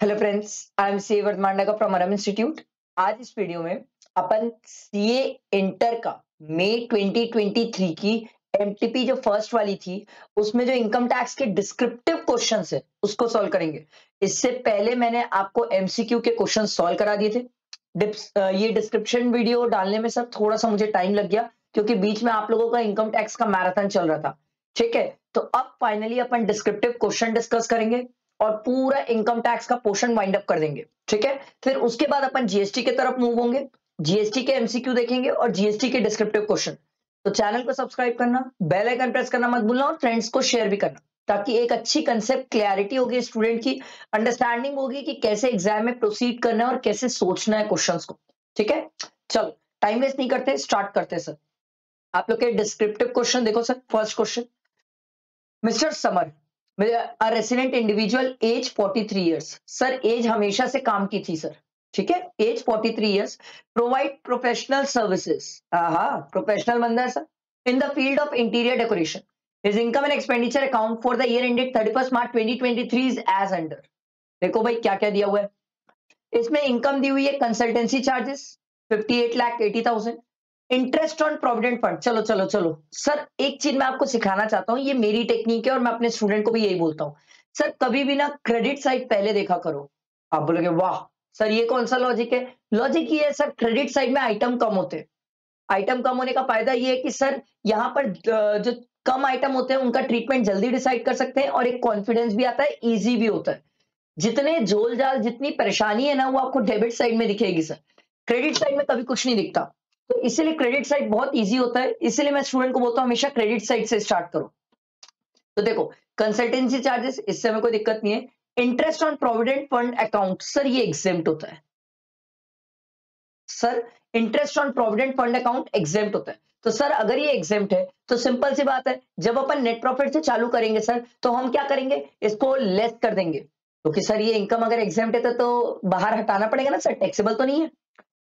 Hello friends, I am C वर्धमांडा from अरम institute. आज इस वीडियो में अपन सीए इंटर का मई 2023 की एमटीपी जो फर्स्ट वाली थी उसमें जो इनकम टैक्स के डिस्क्रिप्टिव क्वेश्चंस है उसको सॉल्व करेंगे। इससे पहले मैंने आपको एमसीक्यू के क्वेश्चन सॉल्व करा दिए थे। ये डिस्क्रिप्शन वीडियो डालने में सर थोड़ा सा मुझे टाइम लग गया क्योंकि बीच में आप लोगों का इनकम टैक्स का मैराथन चल रहा था। ठीक है, तो अब फाइनली अपन डिस्क्रिप्टिव क्वेश्चन डिस्कस करेंगे और पूरा इनकम टैक्स का पोर्शन वाइंड अप कर देंगे। ठीक है, फिर उसके बाद अपन जीएसटी की तरफ मूव होंगे, जीएसटी के एमसीक्यू देखेंगे और जीएसटी के डिस्क्रिप्टिव क्वेश्चन। तो चैनल को सब्सक्राइब करना, बेल आइकन प्रेस करना मत भूलना और फ्रेंड्स को शेयर भी करना, ताकि एक अच्छी कंसेप्ट क्लैरिटी होगी, स्टूडेंट की अंडरस्टैंडिंग होगी कि कैसे एग्जाम में प्रोसीड करना है और कैसे सोचना है क्वेश्चंस को। ठीक है, चलो टाइम वेस्ट नहीं करते, स्टार्ट करते हैं सर। आप लोग के डिस्क्रिप्टिव क्वेश्चन देखो sir. First question, mister Samar, a resident individual age 43 years. Sir age हमेशा से काम की थी सर। ठीक है, age 43 years, provide professional services. हाँ, प्रोफेशनल बंदा है sir in the field of interior decoration. His income and expenditure account for the year ended 31 मार्च 2023 इज एज अंडर। देखो भाई क्या क्या दिया हुआ है इसमें। इनकम दी हुई है consultancy charges 58,80,000, interest on provident fund. चलो चलो चलो सर, एक चीज मैं आपको सिखाना चाहता हूँ, ये मेरी टेक्निक है और मैं अपने स्टूडेंट को भी यही बोलता हूँ। सर कभी भी ना क्रेडिट साइड पहले देखा करो। आप बोलोगे वाह सर ये कौन सा लॉजिक है। लॉजिक ये है सर, क्रेडिट साइड में आइटम कम होते हैं। आइटम कम होने का फायदा ये है कि सर यहाँ पर जो कम आइटम होते हैं उनका ट्रीटमेंट जल्दी डिसाइड कर सकते हैं और एक कॉन्फिडेंस भी आता है, ईजी भी होता है। जितने जोल जाल जितनी परेशानी है ना वो आपको डेबिट साइड में दिखेगी सर, क्रेडिट साइड में कभी कुछ नहीं दिखता। तो इसीलिए क्रेडिट साइड बहुत इजी होता है, इसीलिए मैं स्टूडेंट को बोलता हूं हमेशा क्रेडिट साइड से स्टार्ट करो। तो देखो कंसल्टेंसी चार्जेस, इससे हमें कोई दिक्कत नहीं है। Interest on provident fund account, sir ये एग्जेम्प्ट होता है। Sir interest on provident fund account exempt होता है। तो सर अगर ये एग्जेम्प्ट है तो सिंपल सी बात है, जब अपन नेट प्रॉफिट से चालू करेंगे सर तो हम क्या करेंगे, इसको लेस कर देंगे। क्योंकि सर ये इनकम अगर एग्जेम्प्ट है तो बाहर हटाना पड़ेगा ना सर, टैक्सेबल तो नहीं है।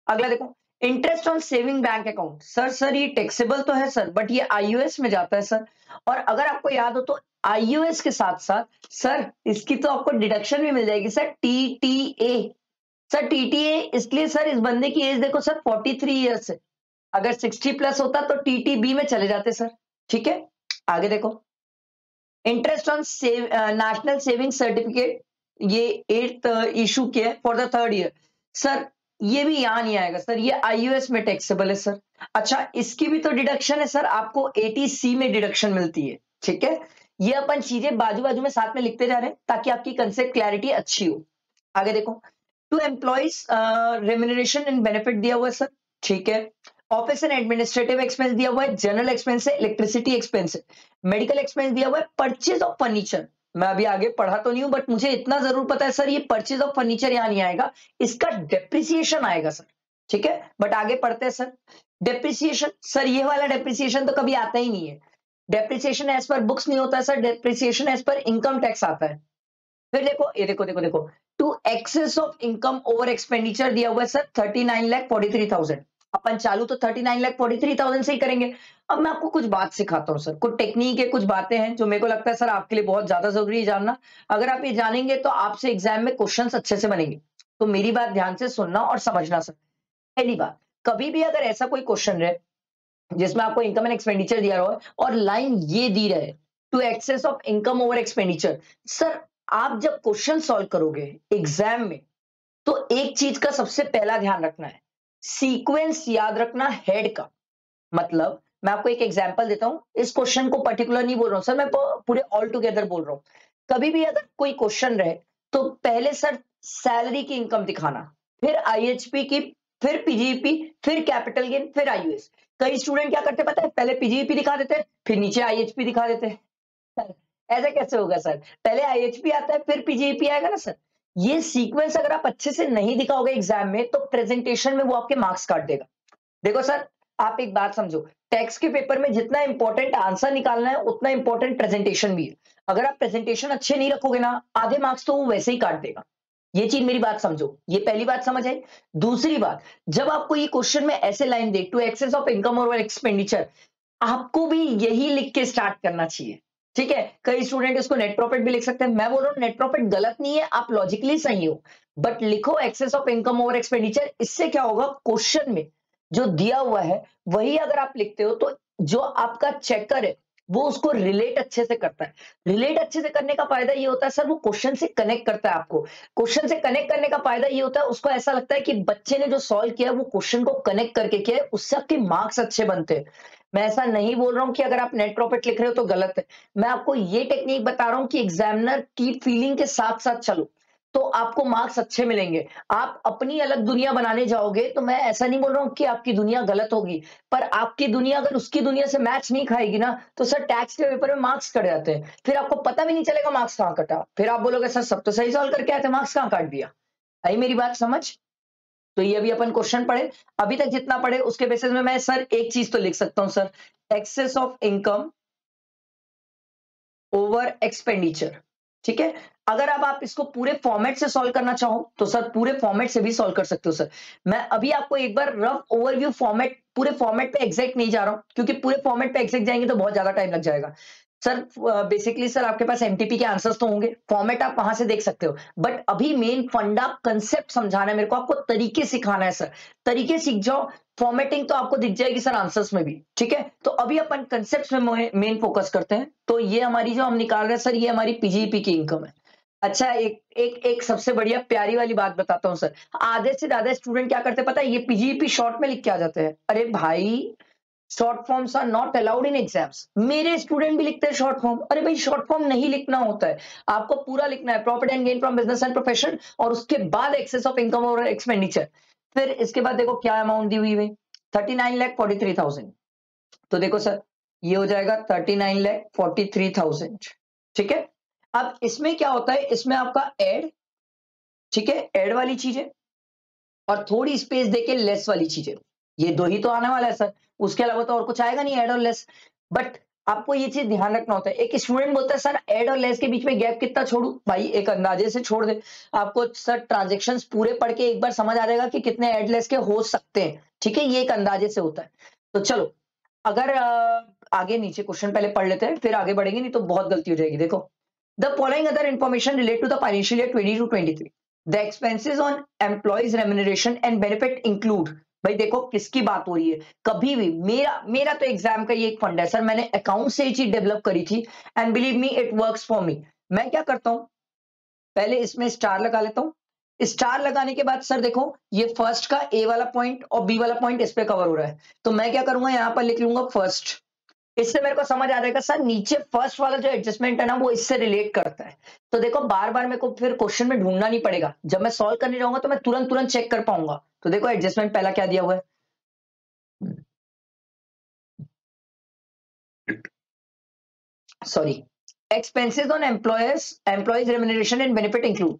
अगला देखो, interest on saving bank account. Sir ये टैक्सेबल तो है सर, बट ये आईयूएस में जाता है सर। और अगर आपको याद हो तो आईयूएस के साथ साथ सर इसकी तो आपको डिडक्शन भी मिल जाएगी सर, टीटीए। सर टीटीए इसलिए सर, इस बंदे की एज देखो सर 43 ईयर्स है, अगर 60 प्लस होता तो टीटीबी में चले जाते सर। ठीक है, आगे देखो, interest on national saving certificate, ये 8th इशू किया है for the 3rd year. Sir ये भी यहां नहीं आएगा सर, ये आईयूएस में टैक्सेबल है सर। अच्छा इसकी भी तो डिडक्शन है सर, आपको 80C में डिडक्शन मिलती है। ठीक है, ये अपन चीजें बाजू बाजू में साथ में लिखते जा रहे हैं ताकि आपकी कंसेप्ट क्लैरिटी अच्छी हो। आगे देखो, to employees remuneration and benefit दिया हुआ है सर। ठीक है, ऑफिस एंड एडमिनिस्ट्रेटिव एक्सपेंस दिया हुआ है, जनरल एक्सपेंस है, इलेक्ट्रिसिटी एक्सपेंस है, मेडिकल एक्सपेंस दिया हुआ है, परचेज ऑफ फर्नीचर। मैं अभी आगे पढ़ा तो नहीं हूं बट मुझे इतना जरूर पता है सर, ये परचेज ऑफ फर्नीचर यहां नहीं आएगा, इसका डेप्रिसिएशन आएगा सर। ठीक है, बट आगे पढ़ते हैं सर। डेप्रिसिएशन, सर ये वाला डेप्रिसिएशन तो कभी आता ही नहीं है। डेप्रिसिएशन एज पर बुक्स नहीं होता है सर, डेप्रिसिएशन एज पर इनकम टैक्स आता है। फिर देखो ये देखो देखो देखो, to excess of income over expenditure दिया हुआ है सर 39,43,000। अपन चालू तो 39,43,000 से ही करेंगे। अब मैं आपको कुछ बात सिखाता हूँ सर, कुछ टेक्निक है, कुछ बातें हैं जो मेरे को लगता है सर आपके लिए बहुत ज्यादा जरूरी है जानना। अगर आप ये जानेंगे तो आपसे एग्जाम में क्वेश्चंस अच्छे से बनेंगे। तो मेरी बात ध्यान से सुनना और समझना सर। पहली बात, कभी भी अगर ऐसा कोई क्वेश्चन रहे जिसमें आपको इनकम एंड एक्सपेंडिचर दिया रहा है और लाइन ये दी रहे to excess of income over expenditure, sir आप जब क्वेश्चन सॉल्व करोगे एग्जाम में तो एक चीज का सबसे पहला ध्यान रखना है, सीक्वेंस याद रखना हेड का। मतलब मैं आपको एक एग्जांपल देता हूं, इस क्वेश्चन को पर्टिकुलर नहीं बोल रहा हूं सर, मैं पूरे ऑल टुगेदर बोल रहा हूं। कभी भी अगर कोई क्वेश्चन रहे तो पहले सर सैलरी की इनकम दिखाना, फिर आईएचपी की, फिर पीजीपी, फिर कैपिटल गेन, फिर आईयूएस। कई स्टूडेंट क्या करते पता है, पहले पीजीपी दिखा देते हैं फिर नीचे आईएचपी दिखा देते हैं। सर, ऐसा कैसे होगा सर, पहले आईएचपी आता है फिर पीजीपी आएगा ना सर। ये सीक्वेंस अगर आप अच्छे से नहीं दिखाओगे एग्जाम में तो प्रेजेंटेशन में वो आपके मार्क्स काट देगा। देखो सर, आप एक बात समझो, टैक्स के पेपर में जितना इंपॉर्टेंट आंसर निकालना है उतना इंपॉर्टेंट प्रेजेंटेशन भी है। अगर आप प्रेजेंटेशन अच्छे नहीं रखोगे ना, आधे मार्क्स तो वो वैसे ही काट देगा। ये चीज मेरी बात समझो, ये पहली बात समझ आई। दूसरी बात, जब आपको ये क्वेश्चन में ऐसे लाइन दे टू एक्सेस ऑफ इनकम और एक्सपेंडिचर, आपको भी यही लिख के स्टार्ट करना चाहिए। ठीक है, कई स्टूडेंट इसको नेट प्रॉफिट भी लिख सकते हैं। मैं बोल रहा हूँ नेट प्रॉफिट गलत नहीं है, आप लॉजिकली सही हो, बट लिखो excess of income over expenditure. इससे क्या होगा, क्वेश्चन में जो दिया हुआ है वही अगर आप लिखते हो तो जो आपका चेकर है वो उसको रिलेट अच्छे से करता है। रिलेट अच्छे से करने का फायदा ये होता है सर, वो क्वेश्चन से कनेक्ट करता है आपको। क्वेश्चन से कनेक्ट करने का फायदा ये होता है, उसको ऐसा लगता है कि बच्चे ने जो सॉल्व किया वो क्वेश्चन को कनेक्ट करके किया है, उससे आपके मार्क्स अच्छे बनते हैं। मैं ऐसा नहीं बोल रहा हूं कि अगर आप नेट प्रॉफिट लिख रहे हो तो गलत है, मैं आपको ये टेक्निक बता रहा हूं कि एग्जामिनर की फीलिंग के साथ साथ चलो तो आपको मार्क्स अच्छे मिलेंगे। आप अपनी अलग दुनिया बनाने जाओगे तो मैं ऐसा नहीं बोल रहा हूं कि आपकी दुनिया गलत होगी, पर आपकी दुनिया अगर उसकी दुनिया से मैच नहीं खाएगी ना तो सर टैक्स के पेपर में मार्क्स कट जाते हैं, फिर आपको पता भी नहीं चलेगा मार्क्स कहां कटा, फिर आप बोलोगे सर सब तो सही सॉल्व करके आए थे, मार्क्स कहां काट दिया। आई मेरी बात समझ? तो ये अभी अपन क्वेश्चन पढ़े, अभी तक जितना पढ़े उसके बेसिस में मैं सर एक चीज तो लिख सकता हूं sir, excess of income over expenditure. ठीक है, अगर अब आप इसको पूरे फॉर्मेट से सॉल्व करना चाहो तो सर पूरे फॉर्मेट से भी सॉल्व कर सकते हो सर। मैं अभी आपको एक बार रफ ओवरव्यू फॉर्मेट, पूरे फॉर्मेट पे एग्जैक्ट नहीं जा रहा हूं क्योंकि पूरे फॉर्मेट पे एग्जैक्ट जाएंगे तो बहुत ज्यादा टाइम लग जाएगा सर। बेसिकली सर आपके पास एमटीपी के आंसर्स तो होंगे, फॉर्मेट आप वहां से देख सकते हो, बट अभी मेन फंडा कंसेप्ट समझाना है मेरे को, आपको तरीके सिखाना है सर। तरीके सीख जाओ, फॉर्मेटिंग तो आपको दिख जाएगी सर आंसर्स में भी। ठीक है, तो अभी अपन कंसेप्ट में मेन फोकस करते हैं। तो ये हमारी जो हम निकाल रहे हैं सर, ये हमारी पीजीईपी की इनकम है। अच्छा, एक सबसे बढ़िया प्यारी वाली बात बताता हूं सर, आधे से ज्यादा स्टूडेंट क्या करते हैं पता है, ये पीजीईपी शॉर्ट में लिख के आ जाते हैं। अरे भाई, short forms are not allowed in exams. मेरे स्टूडेंट भी लिखते हैं शॉर्ट फॉर्म। अरे भाई, शॉर्ट फॉर्म नहीं लिखना होता है, आपको पूरा लिखना है, profit and gain from business and profession, और उसके बाद एक्सेस ऑफ इनकम और एक्सपेंडिचर। फिर इसके बाद देखो क्या अमाउंट दी हुई है, 39,43,000। तो देखो सर, ये हो जाएगा 39,43,000। ठीक है, अब इसमें क्या होता है, इसमें आपका एड, ठीक है, एड वाली चीजें और थोड़ी स्पेस देके लेस वाली चीजें, ये दो ही तो आने वाला है सर, उसके अलावा तो और कुछ आएगा नहीं, ऐड और लेस। बट आपको ये चीज ध्यान रखना होता है, एक स्टूडेंट बोलता है सर ऐड और लेस के बीच में गैप कितना छोड़ू, भाई एक अंदाजे से छोड़ दे। आपको सर ट्रांजेक्शन्स पूरे पढ़ के एक बार समझ आ जाएगा कि कितने ऐड लेस के हो सकते हैं। ठीक है, ये एक अंदाजे से होता है। तो चलो, अगर आगे नीचे क्वेश्चन पहले पढ़ लेते हैं, फिर आगे बढ़ेंगे, नहीं तो बहुत गलती हो जाएगी। देखो, the following other information relate to the financial year 22-23, the expenses on employees remuneration and benefit include. भाई देखो किसकी बात हो रही है, कभी भी मेरा तो एग्जाम का ये एक फंड है सर, मैंने अकाउंट से ये चीज डेवलप करी थी and believe me it works for me. मैं क्या करता हूं, पहले इसमें स्टार लगा लेता हूं, स्टार लगाने के बाद सर देखो ये फर्स्ट का ए वाला पॉइंट और बी वाला पॉइंट इस पे कवर हो रहा है, तो मैं क्या करूंगा, यहां पर लिख लूंगा फर्स्ट। इससे मेरे को समझ आ जाएगा सर नीचे फर्स्ट वाला जो एडजस्टमेंट है ना वो इससे रिलेट करता है। तो देखो बार बार मेरे को फिर क्वेश्चन में ढूंढना नहीं पड़ेगा, जब मैं सॉल्व करने जाऊंगा तो मैं तुरंत तुरंत चेक कर पाऊंगा। तो देखो एडजस्टमेंट पहला क्या दिया हुआ है, sorry, expenses on employees remuneration and benefit include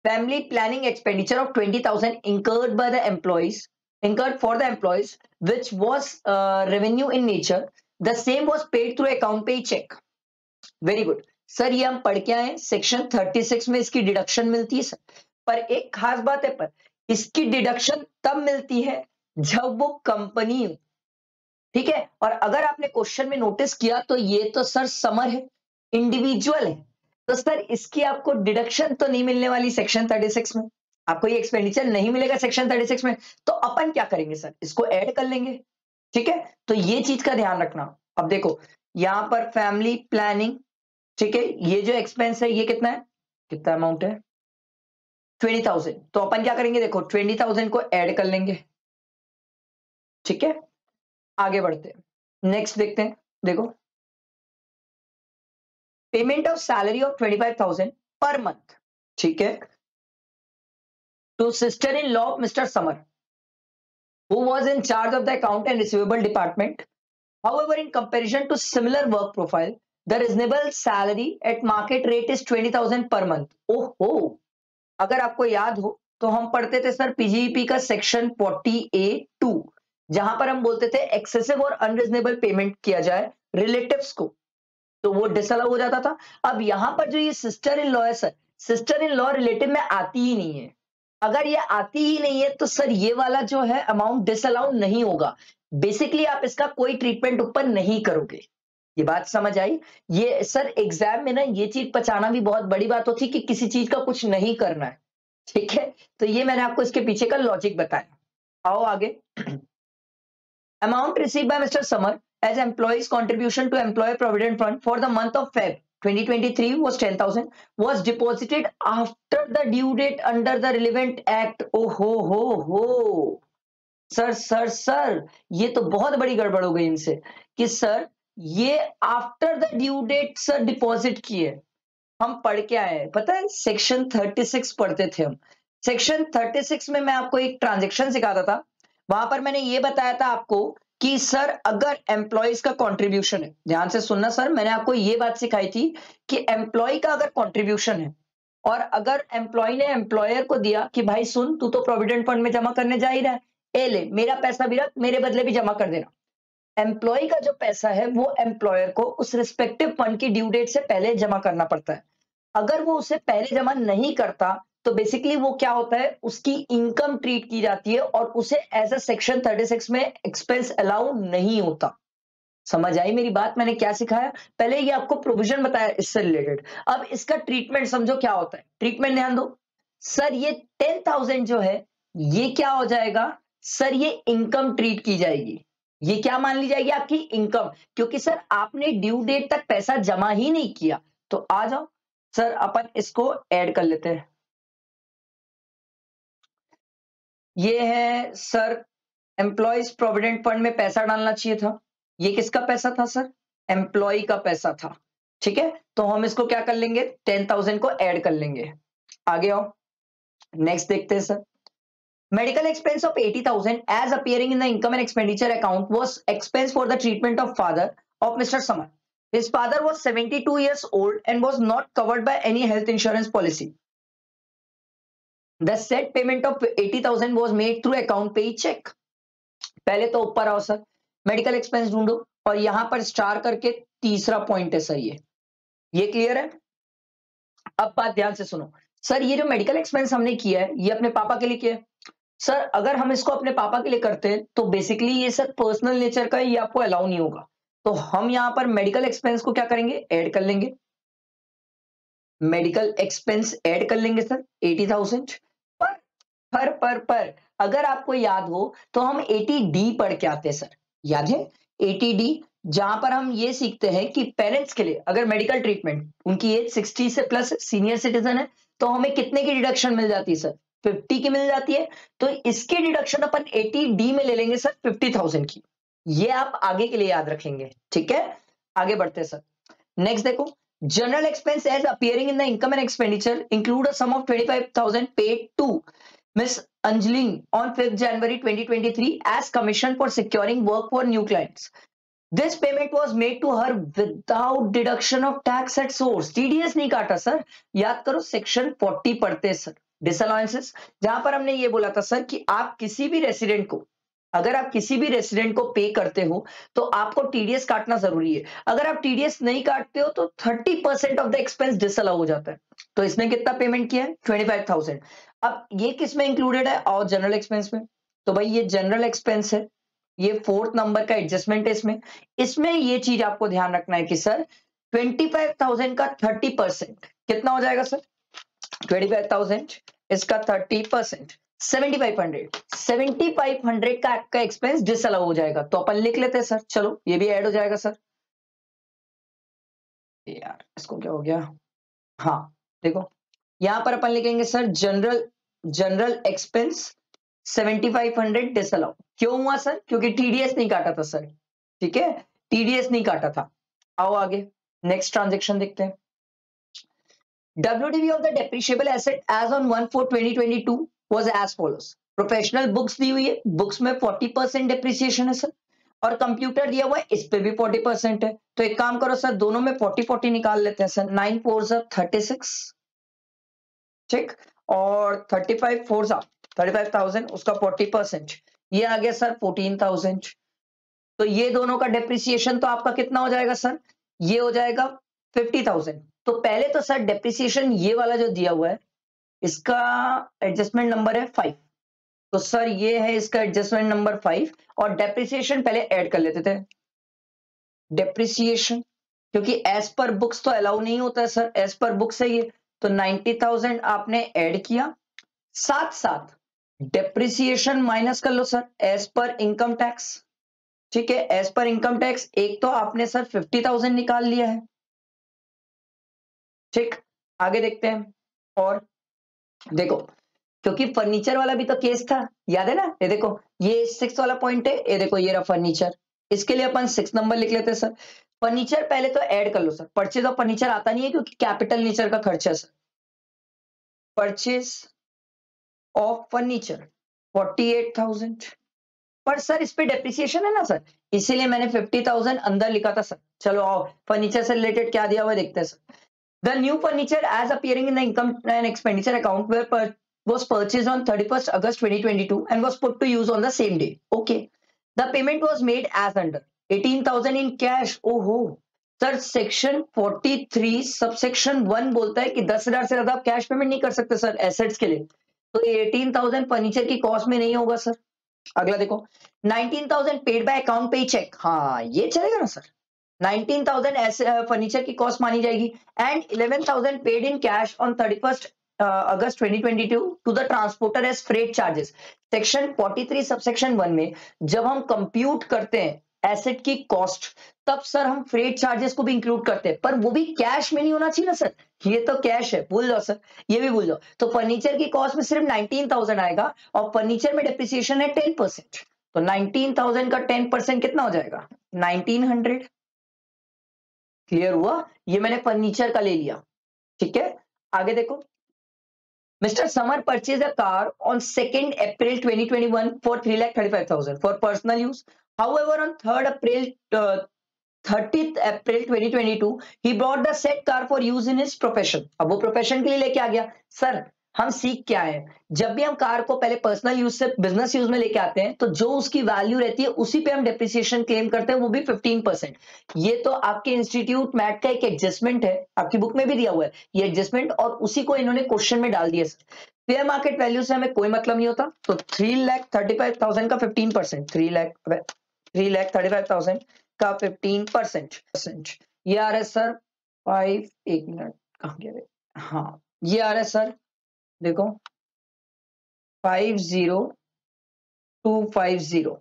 family planning expenditure of 20,000 incurred by the employees, incurred for the employees, which was revenue in nature. The same was paid through account pay check. Very good sir, ये हम पढ़ के आए section 36 में इसकी deduction मिलती है sir, पर एक खास बात है, पर इसकी डिडक्शन तब मिलती है जब वो कंपनी हो। ठीक है, और अगर आपने क्वेश्चन में नोटिस किया तो ये तो सर समर है, इंडिविजुअल है, तो सर इसकी आपको डिडक्शन तो नहीं मिलने वाली सेक्शन 36 में, आपको ये एक्सपेंडिचर नहीं मिलेगा सेक्शन 36 में। तो अपन क्या करेंगे सर, इसको ऐड कर लेंगे। ठीक है, तो ये चीज का ध्यान रखना। अब देखो यहां पर फैमिली प्लानिंग, ठीक है, ये जो एक्सपेंस है ये कितना है, कितना अमाउंट है 20,000, तो अपन क्या करेंगे, देखो 20,000 को ऐड कर लेंगे। ठीक है, आगे बढ़ते हैं, नेक्स्ट देखते हैं। देखो, पेमेंट ऑफ सैलरी ऑफ 25,000 पर मंथ, ठीक है, to sister in law of mister Samar who was in charge of the account and receivable department. However, in comparison to similar work profile, the reasonable salary at market rate is 20,000 per month. ओहो, अगर आपको याद हो तो हम पढ़ते थे sir पीजीईपी का सेक्शन 40A2, जहां पर हम बोलते थे एक्सेसिव और अनरीजनेबल पेमेंट किया जाए रिलेटिव्स को, तो वो डिसअलाउ हो जाता था। अब यहां पर जो ये सिस्टर इन लॉ है sir, sister in law relative में आती ही नहीं है। अगर ये आती ही नहीं है तो सर ये वाला जो है अमाउंट डिसअलाउ नहीं होगा। बेसिकली आप इसका कोई ट्रीटमेंट ऊपर नहीं करोगे, ये बात समझ आई? ये सर एग्जाम में ना ये चीज पचाना भी बहुत बड़ी बात होती है कि किसी चीज का कुछ नहीं करना है, ठीक है? तो ये मैंने आपको इसके पीछे का लॉजिक बताया। आओ आगे। Amount receive by mister Samar as employees contribution to employ provident fund for the month of Feb 2023 was 10,000 was deposited after the due date under the relevant act। ओहो हो सर ये तो बहुत बड़ी गड़बड़ हो गई इनसे कि सर ये after the due date sir deposit किए। हम पढ़ के आए हैं पता है, सेक्शन 36 पढ़ते थे हम। सेक्शन 36 में मैं आपको एक ट्रांजेक्शन सिखाता था, वहां पर मैंने ये बताया था आपको कि सर अगर एम्प्लॉयज का कंट्रीब्यूशन है, ध्यान से सुनना सर, मैंने आपको ये बात सिखाई थी कि एम्प्लॉय का अगर कंट्रीब्यूशन है और अगर एम्प्लॉय ने एम्प्लॉयर को दिया कि भाई सुन तू तो प्रोविडेंट फंड में जमा करने जा ही रहा है, ए ले मेरा पैसा भी रख, मेरे बदले भी जमा कर देना। एम्प्लॉय का जो पैसा है वो एम्प्लॉयर को उस रिस्पेक्टिव फंड की ड्यू डेट से पहले जमा करना पड़ता है। अगर वो उसे पहले जमा नहीं करता तो बेसिकली वो क्या होता है, उसकी इनकम ट्रीट की जाती है और उसे एज अ सेक्शन 36 में एक्सपेंस अलाउ नहीं होता। समझ आई मेरी बात? मैंने क्या सिखाया पहले, ये आपको प्रोविजन बताया इससे रिलेटेड। अब इसका ट्रीटमेंट समझो क्या होता है। ट्रीटमेंट ध्यान दो सर, ये 10,000 जो है ये क्या हो जाएगा सर, ये इनकम ट्रीट की जाएगी। ये क्या मान ली जाएगी आपकी इनकम, क्योंकि सर आपने ड्यू डेट तक पैसा जमा ही नहीं किया। तो आ जाओ सर अपन इसको ऐड कर लेते हैं। ये है सर एम्प्लॉयज प्रोविडेंट फंड में पैसा डालना चाहिए था। ये किसका पैसा था सर? एम्प्लॉय का पैसा था, ठीक है? तो हम इसको क्या कर लेंगे, 10,000 को ऐड कर लेंगे। आगे आओ, नेक्स्ट देखते हैं sir. Medical expense of 80,000 as appearing in the income and expenditure account was expense for the treatment of father of Mr. Samar. His father was 72 years old and was not covered by any health insurance policy. The said payment of 80,000 was made through account pay check. पहले तो ऊपर आओ sir, medical expense ढूंढो और यहां पर star करके तीसरा पॉइंट है सर, ये क्लियर है? अब बात ध्यान से सुनो सर, ये जो मेडिकल एक्सपेंस हमने किया है ये अपने पापा के लिए किया है। सर अगर हम इसको अपने पापा के लिए करते हैं तो बेसिकली ये सर पर्सनल नेचर का है, ये आपको अलाउ नहीं होगा। तो हम यहां पर मेडिकल एक्सपेंस को क्या करेंगे, ऐड कर लेंगे। मेडिकल एक्सपेंस ऐड कर लेंगे सर 80,000 पर अगर आपको याद हो तो हम 80D पढ़ के आते हैं सर, याद है 80D, जहां पर हम ये सीखते हैं कि पेरेंट्स के लिए अगर मेडिकल ट्रीटमेंट, उनकी एज 60 से प्लस सीनियर सिटीजन है, तो हमें कितने की डिडक्शन मिल जाती है सर, 50 की मिल जाती है। तो इसकी डिडक्शन अपन 80D में ले लेंगे सर 50,000 की। ये आप आगे के लिए याद रखेंगे, ठीक है? आगे बढ़ते हैं सर। नेक्स्ट देखो, general expense as appearing in the income and expenditure include a sum of 25,000 paid to Miss Anjali on 5th January 2023 as commission for securing work for new clients. This payment was made to her without deduction of tax at source. TDS नहीं काटा sir, याद करो section 40 पढ़ते sir, डिसअलाउंसेस, जहां पर हमने ये बोला था सर कि आप किसी भी रेसिडेंट को, अगर आप किसी भी रेसिडेंट को पे करते हो तो आपको टीडीएस काटना जरूरी है। अगर आप टीडीएस नहीं काटते हो तो 30% ऑफ द एक्सपेंस डिसअलाउ हो जाता है। तो इसने कितना पेमेंट किया है, 25,000। अब ये किस में इंक्लूडेड है, और जनरल एक्सपेंस में। तो भाई ये जनरल एक्सपेंस है, ये 4th नंबर का एडजस्टमेंट है इसमें ये चीज आपको ध्यान रखना है कि सर 25,000 का 30% कितना हो जाएगा सर, 25,000 इसका 30% 7,500 का आपका एक्सपेंस डिसअलाउ हो जाएगा। तो अपन लिख लेते हैं सर, चलो ये भी ऐड हो जाएगा सर। यार इसको क्या हो गया, हाँ देखो यहां पर अपन लिखेंगे सर जनरल एक्सपेंस 7,500 डिसअलाउ। क्यों हुआ सर, क्योंकि टीडीएस नहीं काटा था सर, ठीक है, टीडीएस नहीं काटा था। आओ आगे नेक्स्ट ट्रांजेक्शन देखते हैं। WDV of the depreciable asset as on 1/4/2022 was as follows. Professional books दी हुई है, बुक्स में 40% डिप्रिसिएशन है सर, और कंप्यूटर दिया हुआ है इस पे भी 40% है। तो एक काम करो सर, दोनों में 40-40 निकाल लेते हैं सर। 9 4 36, ठीक, और 35 4 35,000, उसका 40%, ये आ गया सर 14,000। तो ये दोनों का डिप्रिसिएशन तो आपका कितना हो जाएगा सर, ये हो जाएगा 50,000। तो पहले तो सर डेप्रिसिएशन ये वाला जो दिया हुआ है इसका एडजस्टमेंट नंबर है 5, तो सर ये है इसका एडजस्टमेंट नंबर 5, और डेप्रिसिएशन पहले ऐड कर लेते थे। डेप्रिसिएशन क्योंकि एज पर बुक्स तो अलाउ नहीं होता है सर, एज पर बुक्स है ये। तो 90,000 आपने ऐड किया, साथ साथ डेप्रिसिएशन माइनस कर लो सर एज पर इनकम टैक्स। ठीक है, एज पर इनकम टैक्स एक तो आपने सर 50,000 निकाल लिया है। ठीक, आगे देखते हैं। और देखो, क्योंकि फर्नीचर वाला भी तो केस था, याद है ना, ये देखो ये 6 वाला पॉइंट है, ये देखो ये रहा फर्नीचर। इसके लिए अपन 6 नंबर लिख लेते हैं सर। फर्नीचर पहले तो ऐड कर लो सर, परचेज ऑफ फर्नीचर आता नहीं है क्योंकि कैपिटल नेचर का खर्चा है सर। परचेज ऑफ फर्नीचर 48,000, पर सर इस पे डेप्रिसिएशन है ना सर, इसीलिए मैंने 50,000 अंदर लिखा था सर। चलो आओ फर्नीचर से रिलेटेड क्या दिया हुआ देखते हैं sir. The new furniture as appearing in the income and expenditure account where was purchased on 31st August 2022 and was put to use on the same day. Okay. The payment was made as under 18,000 in cash. Oh, sir section 43 subsection 1 बोलता है कि 10,000 से ज्यादा आप cash payment नहीं कर सकते sir assets के लिए। तो 18,000 फर्नीचर की कॉस्ट में नहीं होगा सर। अगला देखो, 19,000 पेड बाय अकाउंट पे चेक, हाँ ये चलेगा ना सर। 19,000 ऐसे फर्नीचर की कॉस्ट मानी जाएगी and 11,000 paid in cash on 31st August 2022 to the transporter as freight charges. Section 43 subsection 1 में जब हम कंप्यूट करते हैं एसेट की कॉस्ट, तब सर हम फ्रेट चार्जेस को भी इंक्लूड करते हैं, पर वो भी कैश में नहीं होना चाहिए ना सर, ये तो कैश है, भूल जाओ सर, ये भी भूल जाओ। तो फर्नीचर की कॉस्ट में सिर्फ 19,000 आएगा और फर्नीचर में डेप्रिसिएशन है 10%, तो 19,000 का 10% कितना हो जाएगा 1900। क्लियर हुआ, ये मैंने फर्नीचर का ले लिया। ठीक है, आगे देखो, Mr. Samar purchased a car on 2nd April 2021 for 3,35,000 for personal use. However, on 3rd April 30th April 2022 he bought the said car for use in his profession. अब वो प्रोफेशन के लिए लेके आ गया। सर हम सीख क्या है, जब भी हम कार को पहले पर्सनल यूज से बिजनेस यूज में लेके आते हैं तो जो उसकी वैल्यू रहती है उसी पे हम डेप्रिसिएशन क्लेम करते हैं, वो भी 15%। ये तो आपके इंस्टीट्यूट मैट का एक एडजस्टमेंट है, आपकी बुक में भी दिया हुआ है ये एडजस्टमेंट, और उसी को इन्होंने क्वेश्चन में डाल दिया। फेयर मार्केट वैल्यू से हमें कोई मतलब नहीं होता, तो 3,35,000 का 15%, 3,35,000 का 15%, ये आ रहा है सर 5, एक मिनट कहाँ गया, हाँ ये आ रहा है सर देखो 50,250।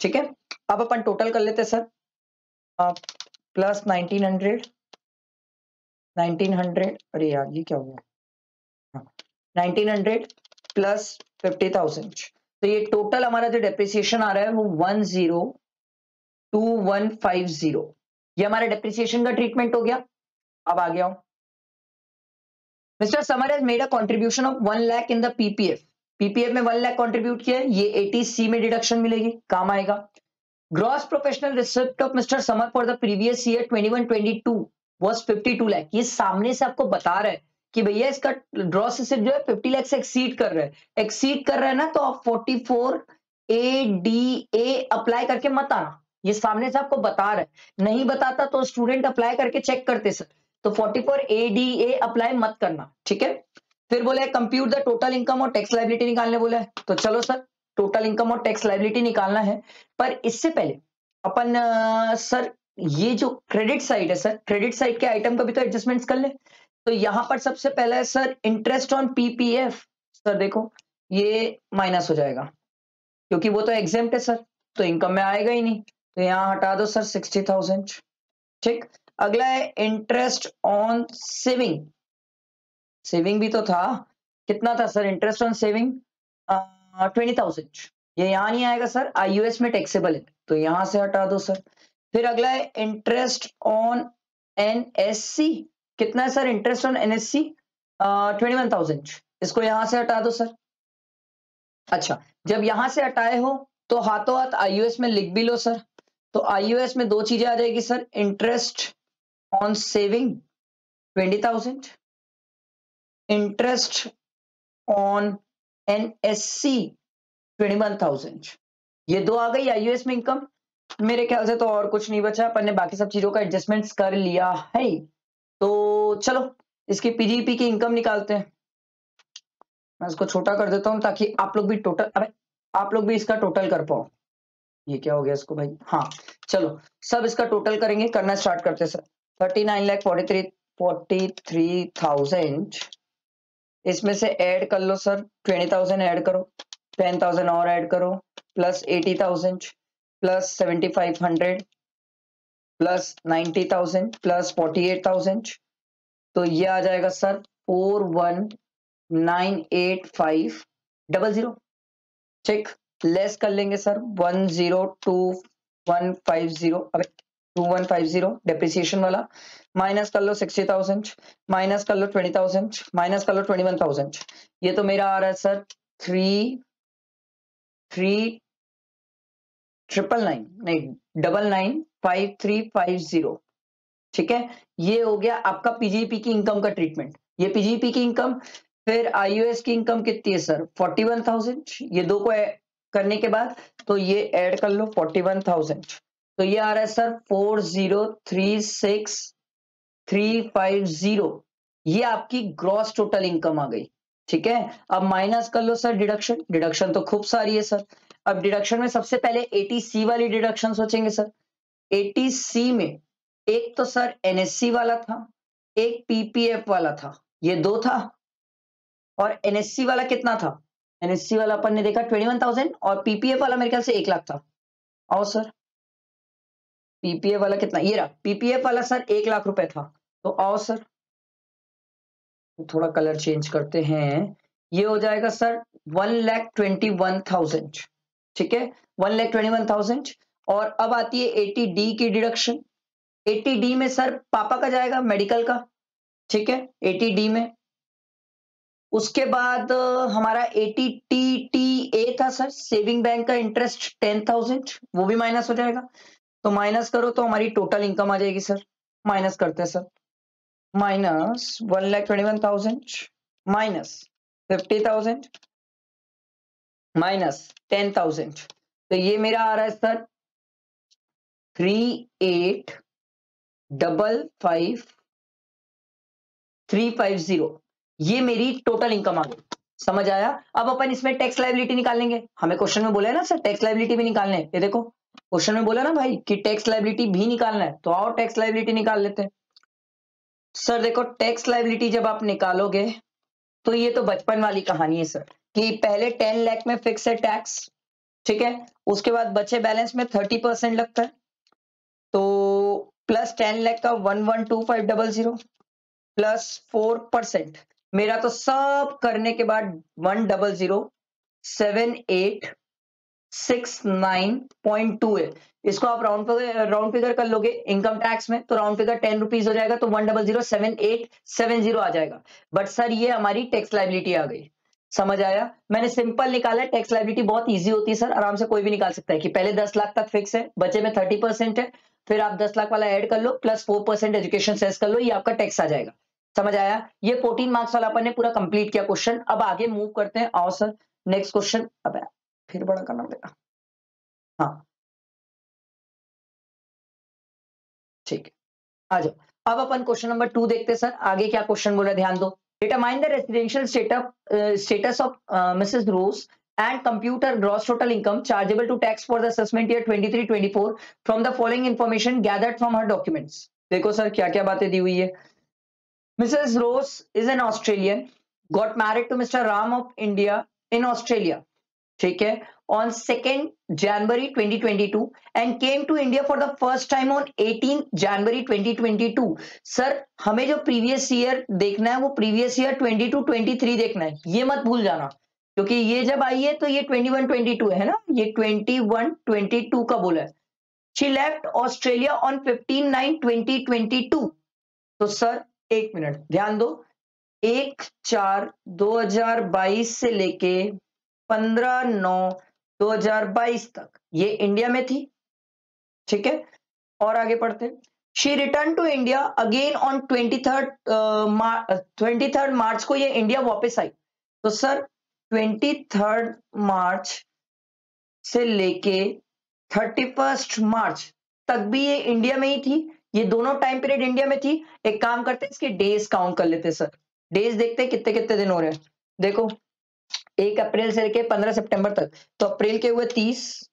ठीक है, अब अपन टोटल कर लेते हैं सर, प्लस 1900, अरे यार ये क्या हो गया, 1900 प्लस 50,000, तो ये टोटल हमारा जो डेप्रिसिएशन आ रहा है वो 10,2150, ये हमारा डेप्रिसिएशन का ट्रीटमेंट हो गया। अब आ गया हूं, mister summer has made a contribution of 1 lakh in the PPF, PPF में 1 लाख कंट्रीब्यूट किया है, ये 80C में डिडक्शन मिलेगी, काम आएगा। Gross professional receipt of mister summer for the previous year 21-22 was 52 lakh, ये सामने से आपको बता रहा है कि भैया इसका ग्रॉस रिसिप्ट जो है 50 लाख से एक्सीड कर रहा है, एक्सीड कर रहा है ना, तो आप 44ADA अप्लाई करके मत आना, ये सामने से आपको बता रहा है, नहीं बताता तो स्टूडेंट अप्लाई करके चेक करते सर, तो 44ADA अप्लाई मत करना। ठीक है, फिर बोले कंप्यूट द टोटल इनकम और टैक्स लायबिलिटी निकालने बोला है, तो चलो सर टोटल इनकम और टैक्स लायबिलिटी निकालना है, पर इससे पहले अपन सर ये जो क्रेडिट साइड है सर, क्रेडिट साइड के आइटम का भी तो एडजस्टमेंट्स कर ले। तो यहां पर सबसे पहला है sir interest on PPF, sir देखो ये माइनस हो जाएगा क्योंकि वो तो एग्जेम्प्ट है सर, तो इनकम में आएगा ही नहीं, तो यहां हटा दो सर 60,000। ठीक, अगला है इंटरेस्ट ऑन सेविंग, सेविंग भी तो था, कितना था सर इंटरेस्ट ऑन सेविंग 20,000, ये यहां नहीं आएगा सर, आईयूएस में टैक्सेबल है, तो यहां से हटा दो सर। फिर अगला है इंटरेस्ट ऑन एनएससी, कितना है सर इंटरेस्ट ऑन एनएससी 21,000, इसको यहां से हटा दो सर। अच्छा, जब यहां से हटाए हो तो हाथों हाथ आईयूएस में लिख भी लो सर, तो आईयूएस में 2 चीजें आ जाएगी sir, interest on saving 20,000, interest on NSC 21,000, ये 2 आ गई आईयूएस में इनकम। मेरे ख्याल से तो और कुछ नहीं बचा, अपन ने बाकी सब चीजों का एडजस्टमेंट्स कर लिया है, तो चलो इसकी पीजीपी की इनकम निकालते हैं। मैं इसको छोटा कर देता हूं ताकि आप लोग भी टोटल, अरे आप लोग भी इसका टोटल कर पाओ। ये क्या हो गया इसको भाई, हाँ चलो सब इसका टोटल करेंगे, करना स्टार्ट करते सर। 39,43,000 इसमें से ऐड कर लो सर, 20,000 ऐड करो, 10,000 और ऐड करो, प्लस 80,000 प्लस 7,500 प्लस 90,000 प्लस 48,000, तो ये आ जाएगा सर 41,985,00। ठीक, लेस कर लेंगे सर 102,150, अबे 2150 डेप्रिसिएशन वाला, माइनस कर लो 60,000, माइनस कर लो 20,000, माइनस कर लो 21,000, ये तो मेरा आ रहा है सर 3,999 नहीं 99,5350। ठीक है, ये हो गया आपका पीजीपी की इनकम का ट्रीटमेंट। ये पीजीपी की इनकम, फिर आईयूएस की इनकम कितनी है सर 41,000, ये दो को करने के बाद तो ये ऐड कर लो 41,000, तो ये आ रहा है सर 40,36,350, ये आपकी ग्रॉस टोटल इनकम आ गई। ठीक है, अब माइनस कर लो सर डिडक्शन, डिडक्शन तो खूब सारी है सर। अब डिडक्शन में सबसे पहले 80C वाली डिडक्शन सोचेंगे सर। 80C में एक तो सर एनएससी वाला था, एक पीपीएफ वाला था, ये दो था। और एनएससी वाला कितना था? एनएससी वाला अपन ने देखा 21,000 और पीपीएफ वाला मेरे ख्याल से 1 लाख था। आओ सर, पीपीएफ वाला कितना, ये रहा पीपीएफ वाला सर 1 लाख रुपए था। तो आओ सर, थोड़ा कलर चेंज करते हैं, ये हो जाएगा सर 1,21,000। ठीक है, 1,21,000। और अब आती है 80D की डिडक्शन। 80D में सर पापा का जाएगा मेडिकल का। ठीक है, 80D में उसके बाद हमारा 80TTA था सर, सेविंग बैंक का इंटरेस्ट 10,000, वो भी माइनस हो जाएगा। तो माइनस करो तो हमारी टोटल इनकम आ जाएगी सर। माइनस करते हैं सर, माइनस 1,21,000 माइनस 50,000 माइनस 10,000, तो ये मेरा आ रहा है सर 38,55,350, ये मेरी टोटल इनकम आ गई। समझ आया? अब अपन इसमें टैक्स लायबिलिटी निकालेंगे। हमें क्वेश्चन में बोला है ना सर टैक्स लायबिलिटी भी निकालने हैं। ये देखो क्वेश्चन में बोला ना भाई कि टैक्स लायबिलिटी भी निकालना है, तो आओ टैक्स लायबिलिटी निकाल लेते हैं। सर देखो टैक्स लायबिलिटी जब आप निकालोगे तो ये तो बचपन वाली कहानी है सर, कि पहले 10 लाख में फिक्स है टैक्स। ठीक है, उसके बाद बचे बैलेंस में 30% लगता है, तो प्लस 10 लाख का 112500 प्लस 4%, मेरा तो सब करने के बाद 100,7,869.2 है। इसको आप राउंड फिगर कर लोगे इनकम टैक्स में, तो राउंड फिगर 10 रुपीज हो जाएगा, तो 100,7,870 आ जाएगा। बट सर ये हमारी टैक्स लायबिलिटी आ गई। समझ आया? मैंने सिंपल निकाला है। टैक्स लायबिलिटी बहुत इजी होती है सर, आराम से कोई भी निकाल सकता है कि पहले 10 लाख तक फिक्स है, बचे में 30% है, फिर आप 10 लाख वाला ऐड कर लो प्लस 4% एजुकेशन सेस कर लो, ये आपका टैक्स आ जाएगा। समझ आया? ये 14 मार्क्स वाला अपन ने पूरा कंप्लीट किया क्वेश्चन। अब आगे मूव करते हैं। आओ सर नेक्स्ट क्वेश्चन, अब फिर बड़ा करना पड़ेगा। हाँ ठीक है, आ जाओ। अब अपन क्वेश्चन नंबर 2 देखते हैं सर, आगे क्या क्वेश्चन बोला ध्यान दो। Determine the residential status of Mrs Rose and compute her gross total income chargeable to tax for the assessment year 23-24 from the following information gathered from her documents। देखो sir क्या क्या बातें दी हुई है। Mrs. Rose is an Australian, got married to Mr. Ram of India in Australia, ठीक है, on 2nd January 2022 and came to India for the first time on 18 January 2022। Sir हमें जो प्रीवियस ईयर देखना है वो प्रीवियस ईयर 22-23 देखना है, ये मत भूल जाना, क्योंकि ये जब आई है तो ये 21-22 है ना, ये 21-22 का बोला है। She left Australia on 15/9/2022। तो सर एक मिनट ध्यान दो, 1/4/2022 से लेके 15/9/2022 तक ये इंडिया में थी। ठीक है, और आगे पढ़ते हैं। She return to India again on 23 March को ये इंडिया वापस आई। तो सर 23 मार्च से लेके 31 मार्च तक भी ये इंडिया में ही थी, ये दोनों टाइम पीरियड इंडिया में थी। एक काम करते हैं इसके डेज काउंट कर लेते हैं सर, डेज देखते हैं कितने कितने दिन हो रहे हैं। देखो 1 अप्रैल से लेके 15 सितंबर तक, तो अप्रैल के हुए 30,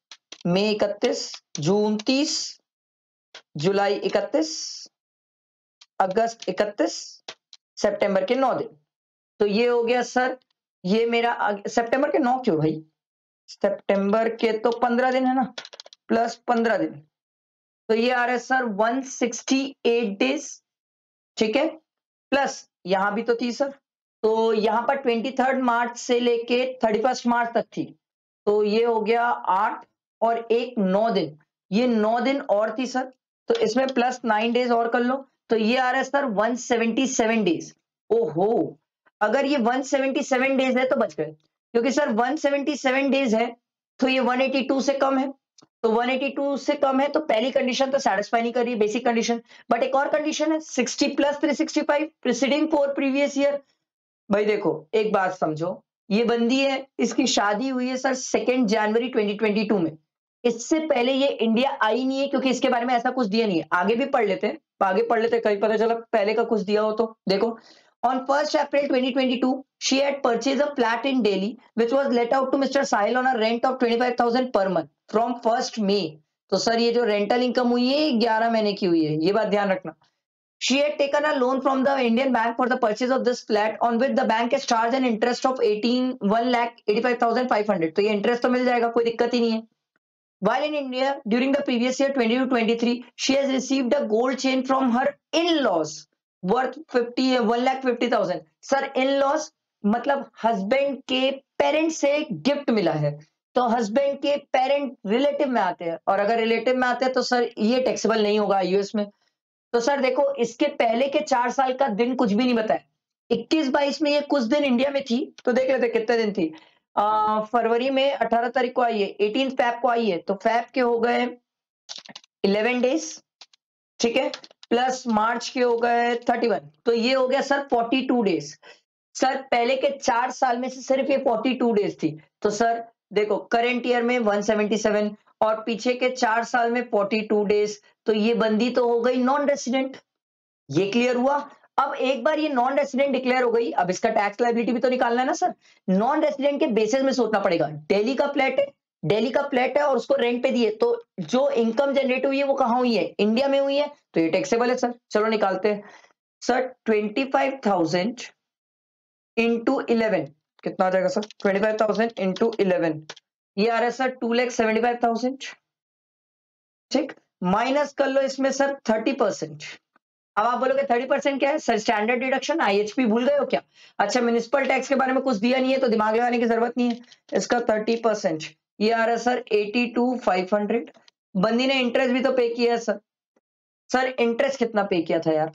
मई 31, जून 30, जुलाई 31, अगस्त 31, सितंबर के 9 दिन। तो ये हो गया सर, ये मेरा सितंबर के 9 क्यों भाई, सितंबर के तो 15 दिन है ना, प्लस 15 दिन, तो ये आ रहा है सर 168 डेज, ठीक है। प्लस यहां भी तो थी सर, तो यहां पर 23 मार्च से लेके 31 मार्च तक थी, तो ये हो गया 8 और 1 9 दिन, ये 9 दिन और थी सर, तो इसमें प्लस 9 डेज और कर लो, तो ये आ रहा है सर 177 डेज। ओहो, अगर ये 177 डेज है तो बच गए, क्योंकि सर 177 डेज है तो ये 182 से कम है, तो 182 से कम है तो पहली कंडीशन तो सेटिस्फाई नहीं कर रही, बेसिक कंडीशन। बट एक और कंडीशन है 60 plus 365 preceding for previous year. भाई देखो एक बात समझो, ये बंदी है, इसकी शादी हुई है सर 2 जनवरी 2022 में, इससे पहले ये इंडिया आई नहीं है, क्योंकि इसके बारे में ऐसा कुछ दिया नहीं है। आगे भी पढ़ लेते हैं, आगे पढ़ लेते हैं, कहीं पता चला पहले का कुछ दिया हो तो। देखो, on 1st April 2022 she had purchased a flat in Delhi which was let out to Mr. Sahil on a rent of 25,000 per month from 1st May। तो सर ये जो रेंटल इनकम हुई है 11 महीने की हुई है, ये बात ध्यान रखना। She had taken a loan from the Indian bank for the purchase of this flat, on which the bank has charged an interest of 1,85,500। तो ये इंटरेस्ट तो मिल जाएगा, कोई दिक्कत ही नहीं है। While in India during the previous year 22-23, she has received a gold chain from her in-laws worth 1,50,000। Sir in-laws मतलब husband के पेरेंट से गिफ्ट मिला है, तो हस्बैंड के पेरेंट रिलेटिव में आते हैं, और अगर रिलेटिव में आते हैं तो सर ये टैक्सेबल नहीं होगा यूएस में। तो सर देखो, इसके पहले के 4 साल का दिन कुछ भी नहीं बताया, 21-22 में ये कुछ दिन इंडिया में थी, तो देख लेते कितने दिन थी। फरवरी में 18 तारीख को आई है, 18 फैब को आई है, तो फैब के हो गए 11 डेज, ठीक है, प्लस मार्च के हो गए 31, तो ये हो गया सर 42 डेज। सर पहले के 4 साल में से सिर्फ ये 42 डेज थी, तो सर देखो करंट ईयर में 177 और पीछे के 4 साल में 42 डेज, तो ये बंदी तो हो गई नॉन रेसिडेंट। ये क्लियर हुआ। अब एक बार ये नॉन रेसिडेंट डिक्लेयर हो गई, अब इसका टैक्स लायबिलिटी भी तो निकालना है ना सर। नॉन रेसिडेंट के बेसिस में सोचना पड़ेगा, दिल्ली का फ्लैट है, दिल्ली का फ्लैट है और उसको रेंट पे दिए, तो जो इनकम जनरेट हुई है वो कहां हुई है, इंडिया में हुई है, तो ये टैक्सेबल है सर। चलो निकालते हैं सर, 25,000 इंटू 11 कितना आ जाएगा सर, 25,000 इंटू 11 ये आ रहा है सर 2,75,000, ठीक, माइनस कर लो इसमें सर 30%। अब आप बोलोगे 30% क्या है सर, स्टैंडर्ड डिडक्शन, आईएचपी भूल गए हो क्या? अच्छा, म्युनिसिपल टैक्स के बारे में कुछ दिया नहीं है तो दिमाग लगाने की जरूरत नहीं है, इसका 30% ये आ रहा है सर 82,500। बंदी ने इंटरेस्ट भी तो पे किया है सर। सर इंटरेस्ट कितना पे किया था यार,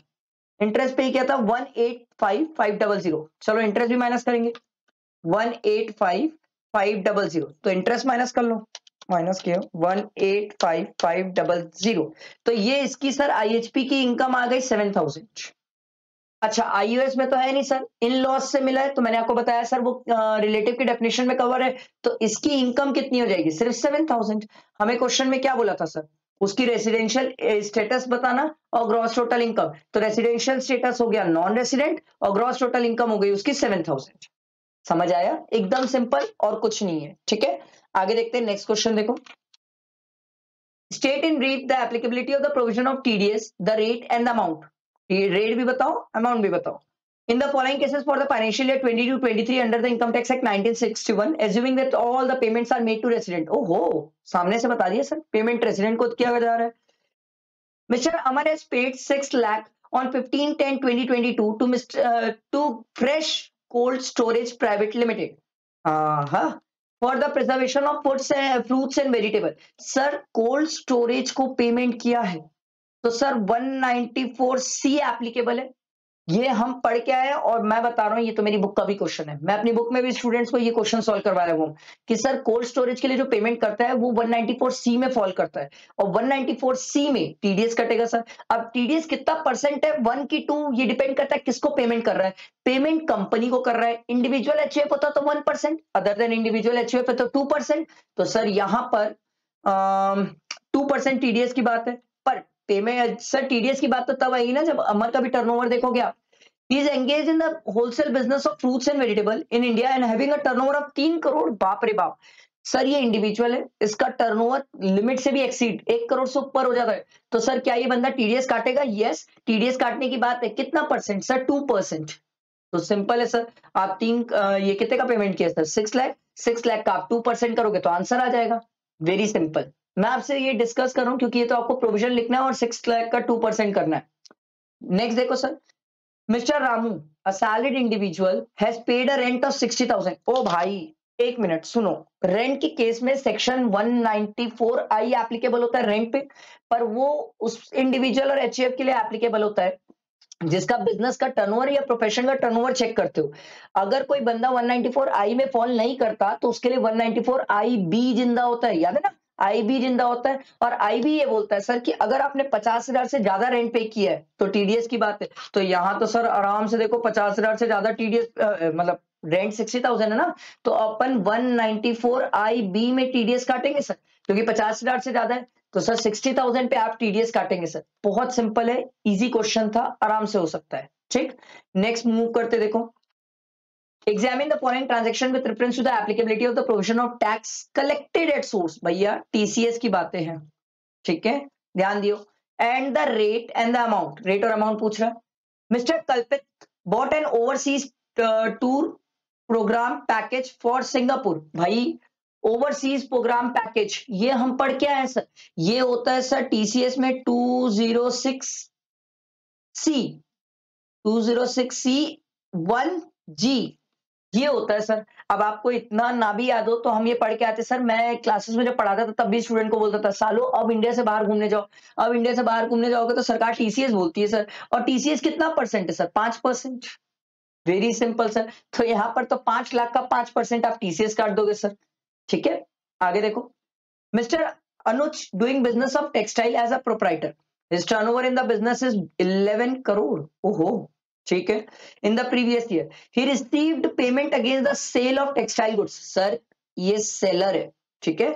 इंटरेस्ट पे किया था 185,500। चलो इंटरेस्ट भी माइनस करेंगे, 185,500, तो इंटरेस्ट माइनस कर लो, माइनस किया 185,500, तो ये इसकी सर आईएचपी की इनकम आ गई 7,000। अच्छा, आईयूएस में तो है नहीं सर, इन लॉस से मिला है, तो मैंने आपको बताया सर वो रिलेटिव की डेफिनेशन में कवर है, तो इसकी इनकम कितनी हो जाएगी, सिर्फ 7,000। हमें क्वेश्चन में क्या बोला था सर, उसकी रेसिडेंशियल स्टेटस बताना और ग्रॉस टोटल इनकम, तो रेसिडेंशियल स्टेटस हो गया नॉन रेसिडेंट और ग्रॉस टोटल इनकम हो गई उसकी 7,000। समझ आया, एकदम सिंपल और कुछ नहीं है, ठीक है। आगे देखते हैं, नेक्स्ट क्वेश्चन देखो, state in brief the applicability of the provision of TDS, the rate and the amount. Rate भी बताओ, अमाउंट भी बताओ। In the following cases for the financial year 22-23 under the Income Tax Act 1961, assuming that all the payments are made to resident। ओहो, सामने से बता दिया sir, payment resident को किया जा रहा है। Mr. Amar has paid 6 lakh on 15/10/2022 to Fresh Cold Storage Private Limited for the preservation of fruits and vegetable। Sir cold storage को पेमेंट किया है, तो सर 194C एप्लीकेबल है, ये हम पढ़ के आए और मैं बता रहा हूं, ये तो मेरी बुक का भी क्वेश्चन है, मैं अपनी बुक में भी स्टूडेंट्स को ये क्वेश्चन सॉल्व करवा रहा हूं कि सर कोल्ड स्टोरेज के लिए जो पेमेंट करता है वो 194C में फॉल करता है, और 194C में टीडीएस कटेगा सर। अब टीडीएस कितना परसेंट है, 1 की 2, ये डिपेंड करता है किसको पेमेंट कर रहा है, पेमेंट कंपनी को कर रहा है। इंडिविजुअल एचयूएफ होता तो 1%, अदर देन इंडिविजुअल एचयूएफ है तो 2%, तो सर यहां पर 2% टीडीएस की बात है। पर पेमेंट सर टीडीएस की बात तो तब आएगी ना जब अमर का भी टर्नओवर देखोगे आप। He is engaged in the wholesale business of fruits and vegetable in India and having a turnover of 3 crore, बाप रे बाप, सर ये इंडिविजुअल है, इसका टर्नओवर लिमिट से भी एक्सीड 1 करोड़ से ऊपर हो जाता है, तो सर क्या ये बंदा टीडीएस काटेगा? यस, टीडीएस काटने की बात है, कितना परसेंट सर? 2%। तो सिंपल है सर, आप ये कितने का पेमेंट किया सर? 6 लाख का आप 2% करोगे तो आंसर आ जाएगा। Very simple. मैं आपसे ये डिस्कस कर रहा हूं क्योंकि ये तो आपको प्रोविजन लिखना है और 6 लाख का 2% करना है। नेक्स्ट देखो sir, mister Ramu, a salaried individual has paid a rent of 60,000। ओ भाई एक मिनट सुनो, रेंट के केस में सेक्शन 194 आई एप्लीकेबल होता है रेंट पे, पर वो उस इंडिविजुअल और एचयूएफ के लिए एप्लीकेबल होता है जिसका बिजनेस का टर्नओवर या प्रोफेशन का टर्नओवर चेक करते हो। अगर कोई बंदा 194 आई में फॉल नहीं करता तो उसके लिए 194 आई बी जिंदा होता है, याद है ना? आई बी जिंदा होता है, और आई बी ये बोलता है सर कि अगर आपने 50,000 से ज्यादा रेंट पे किया है तो टीडीएस की बात है। तो यहां तो सर आराम से देखो 50,000 से ज्यादा टीडीएस, मतलब रेंट 60,000 है ना, तो अपन 194 आई बी में टीडीएस काटेंगे सर, क्योंकि 50,000 से ज्यादा है। तो सर 60,000 पे आप टीडीएस काटेंगे सर। बहुत सिंपल है, इजी क्वेश्चन था, आराम से हो सकता है। ठीक, नेक्स्ट मूव करते देखो। Examine the following transaction with reference to the applicability of the provision of tax collected at source. भैया टीसीएस की बातें हैं, ठीक है, ध्यान दियो। And the rate and the amount, rate और अमाउंट पूछ रहा है। Mister Kalpit bought an overseas tour program package for Singapore. भाई ओवरसीज प्रोग्राम पैकेज ये हम पढ़ के आए हैं सर, ये होता है सर टीसीएस में 206C ये होता है सर। अब आपको इतना ना भी याद हो तो हम ये पढ़ के आते सर, मैं क्लासेस में जब पढ़ाता था तब भी स्टूडेंट को बोलता था सालो अब इंडिया से बाहर घूमने जाओ, अब इंडिया से बाहर घूमने जाओगे तो सरकार टीसीएस बोलती है सर, और टीसीएस कितना परसेंट है सर? 5%। वेरी सिंपल सर, तो यहाँ पर तो 5 लाख का 5% आप टीसीएस काट दोगे सर। ठीक है, आगे देखो। Mister Anuj doing business of textile as a proprietor, his turnover in the business is 11 crore. ओहो, ठीक है। In the previous year he received payment against the sale of textile goods. Sir ये सेलर है, ठीक है,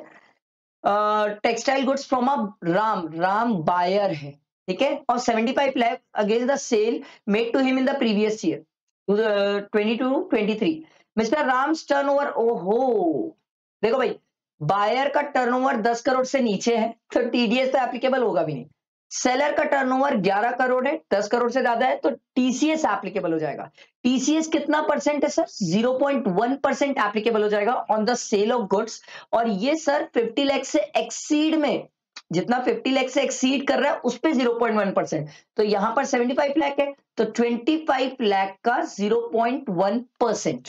textile goods from a Ram buyer है, ठीक है, और 75 lakh against the sale made to him in the previous year 22-23। Mister Ram's turnover, ओहो देखो भाई, बायर का टर्नओवर 10 करोड़ से नीचे है तो टीडीएस तो एप्लीकेबल होगा भी नहीं। सेलर का टर्नओवर 11 करोड़ है, 10 करोड़ से ज्यादा है तो टीसीएस एप्लीकेबल हो जाएगा। टीसीएस कितना परसेंट है सर? 0.1% एप्लीकेबल हो जाएगा on the sale of goods, और ये सर 50 लाख से एक्सीड में, जितना 50 लाख से एक्सीड कर रहा है उस पे 0.1%, तो यहां पर 75 लाख है तो 25 लाख का 0.1%।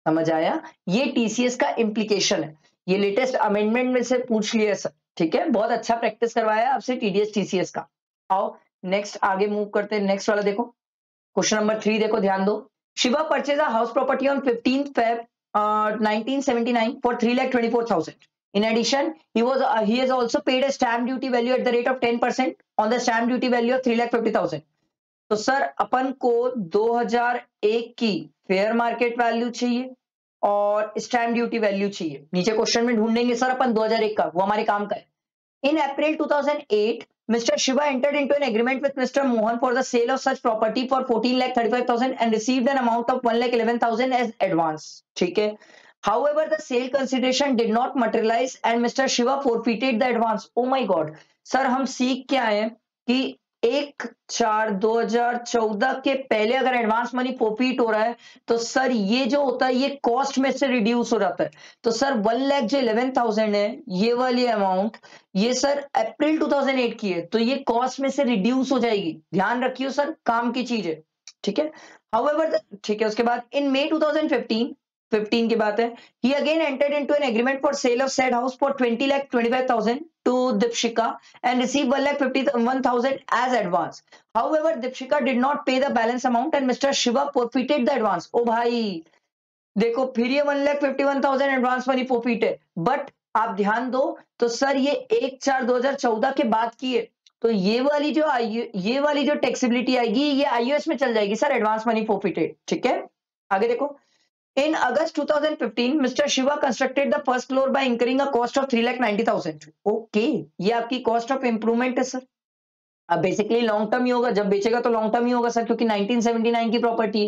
समझ आया? ये टीसीएस का इंप्लीकेशन है, ये लेटेस्ट अमेंडमेंट में से पूछ लिया सर, ठीक है, बहुत अच्छा प्रैक्टिस करवाया आपसे टीडीएस टीसीएस का। आओ नेक्स्ट आगे मूव करते हैं, नेक्स्ट वाला देखो, क्वेश्चन नंबर 3 देखो, ध्यान दो। Shiva purchase a house property on 15 Feb 1979 for 3,24,000. In addition, he has also paid a stamp duty value at the rate of 10% on the stamp duty value of 3,50,000. तो sir अपन को 2001 की fair market value चाहिए और stamp duty value चाहिए। नीचे question में ढूंढेंगे sir अपन 2001 का, वो हमारे काम का है। इन अप्रैल 2008 Mr. Shiva entered into an agreement with Mr. Mohan for the sale of such property for 14,35,000 and received an amount of 1,11,000 as advance. ठीक है। However, the sale consideration did not materialize and Mr. Shiva forfeited the advance. Oh my God! Sir हम सीख के आए हैं कि 1/4/2014 के पहले अगर एडवांस मनी फोरफीट हो रहा है तो सर ये जो होता है ये कॉस्ट में से रिड्यूस हो जाता है। तो सर 1 लाख जो 11,000 है ये वाली अमाउंट, ये सर अप्रैल 2008 की है तो ये कॉस्ट में से रिड्यूस हो जाएगी। ध्यान रखियो सर, काम की चीज है, ठीक है। हाउएवर, ठीक है, उसके बाद इन मई 2015 की बात है, he again entered into an agreement for sale of said house for 20,25,000 to Dipshika and received 1,51,000 as advance. However, Dipshika did not pay the balance amount and Mr. Shiva forfeited the advance. ओ भाई देखो, फिर ये 1,51,000 advance money forfeit है, but आप ध्यान दो तो sir ये 1/4/2014 के बाद की है, तो ये वाली जो टैक्सेबिलिटी आएगी ये आईयूएस में चल जाएगी सर, एडवांस मनी फोरफीटेड, ठीक है। आगे देखो। In August 2015, Mr. Shiva constructed the first floor by incurring a cost of 3,90,000. Okay, ये आपकी cost of improvement है सर। अब बेसिकली लॉन्ग टर्म ही होगा, जब बेचेगा तो लॉन्ग टर्म ही होगा सर, क्योंकि 1979 की प्रॉपर्टी है।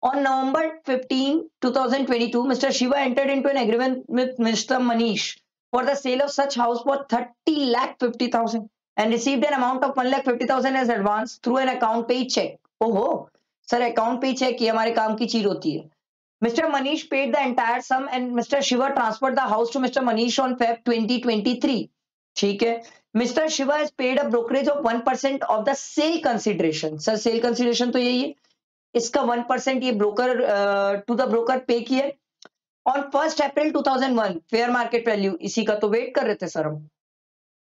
On November 15, 2022, Mr. Shiva entered into an agreement with Mr. Manish for the sale of such house for 30,50,000 and received an amount of 1,50,000 as advance through an account pay check. Oh, sir, account pay check ये हमारे काम की चीज होती है. Mr. Manish paid the entire sum and Mr. Shiva transferred the house to Mr. Manish on Feb 2023. ठीक है. Mr. Shiva has paid a brokerage of 1% of the sale consideration. Sir, sale consideration तो यही है. इसका 1% ये broker to the broker पे किया on 1 April 2001 fair market value इसी का तो वेट कर रहे थे सर हम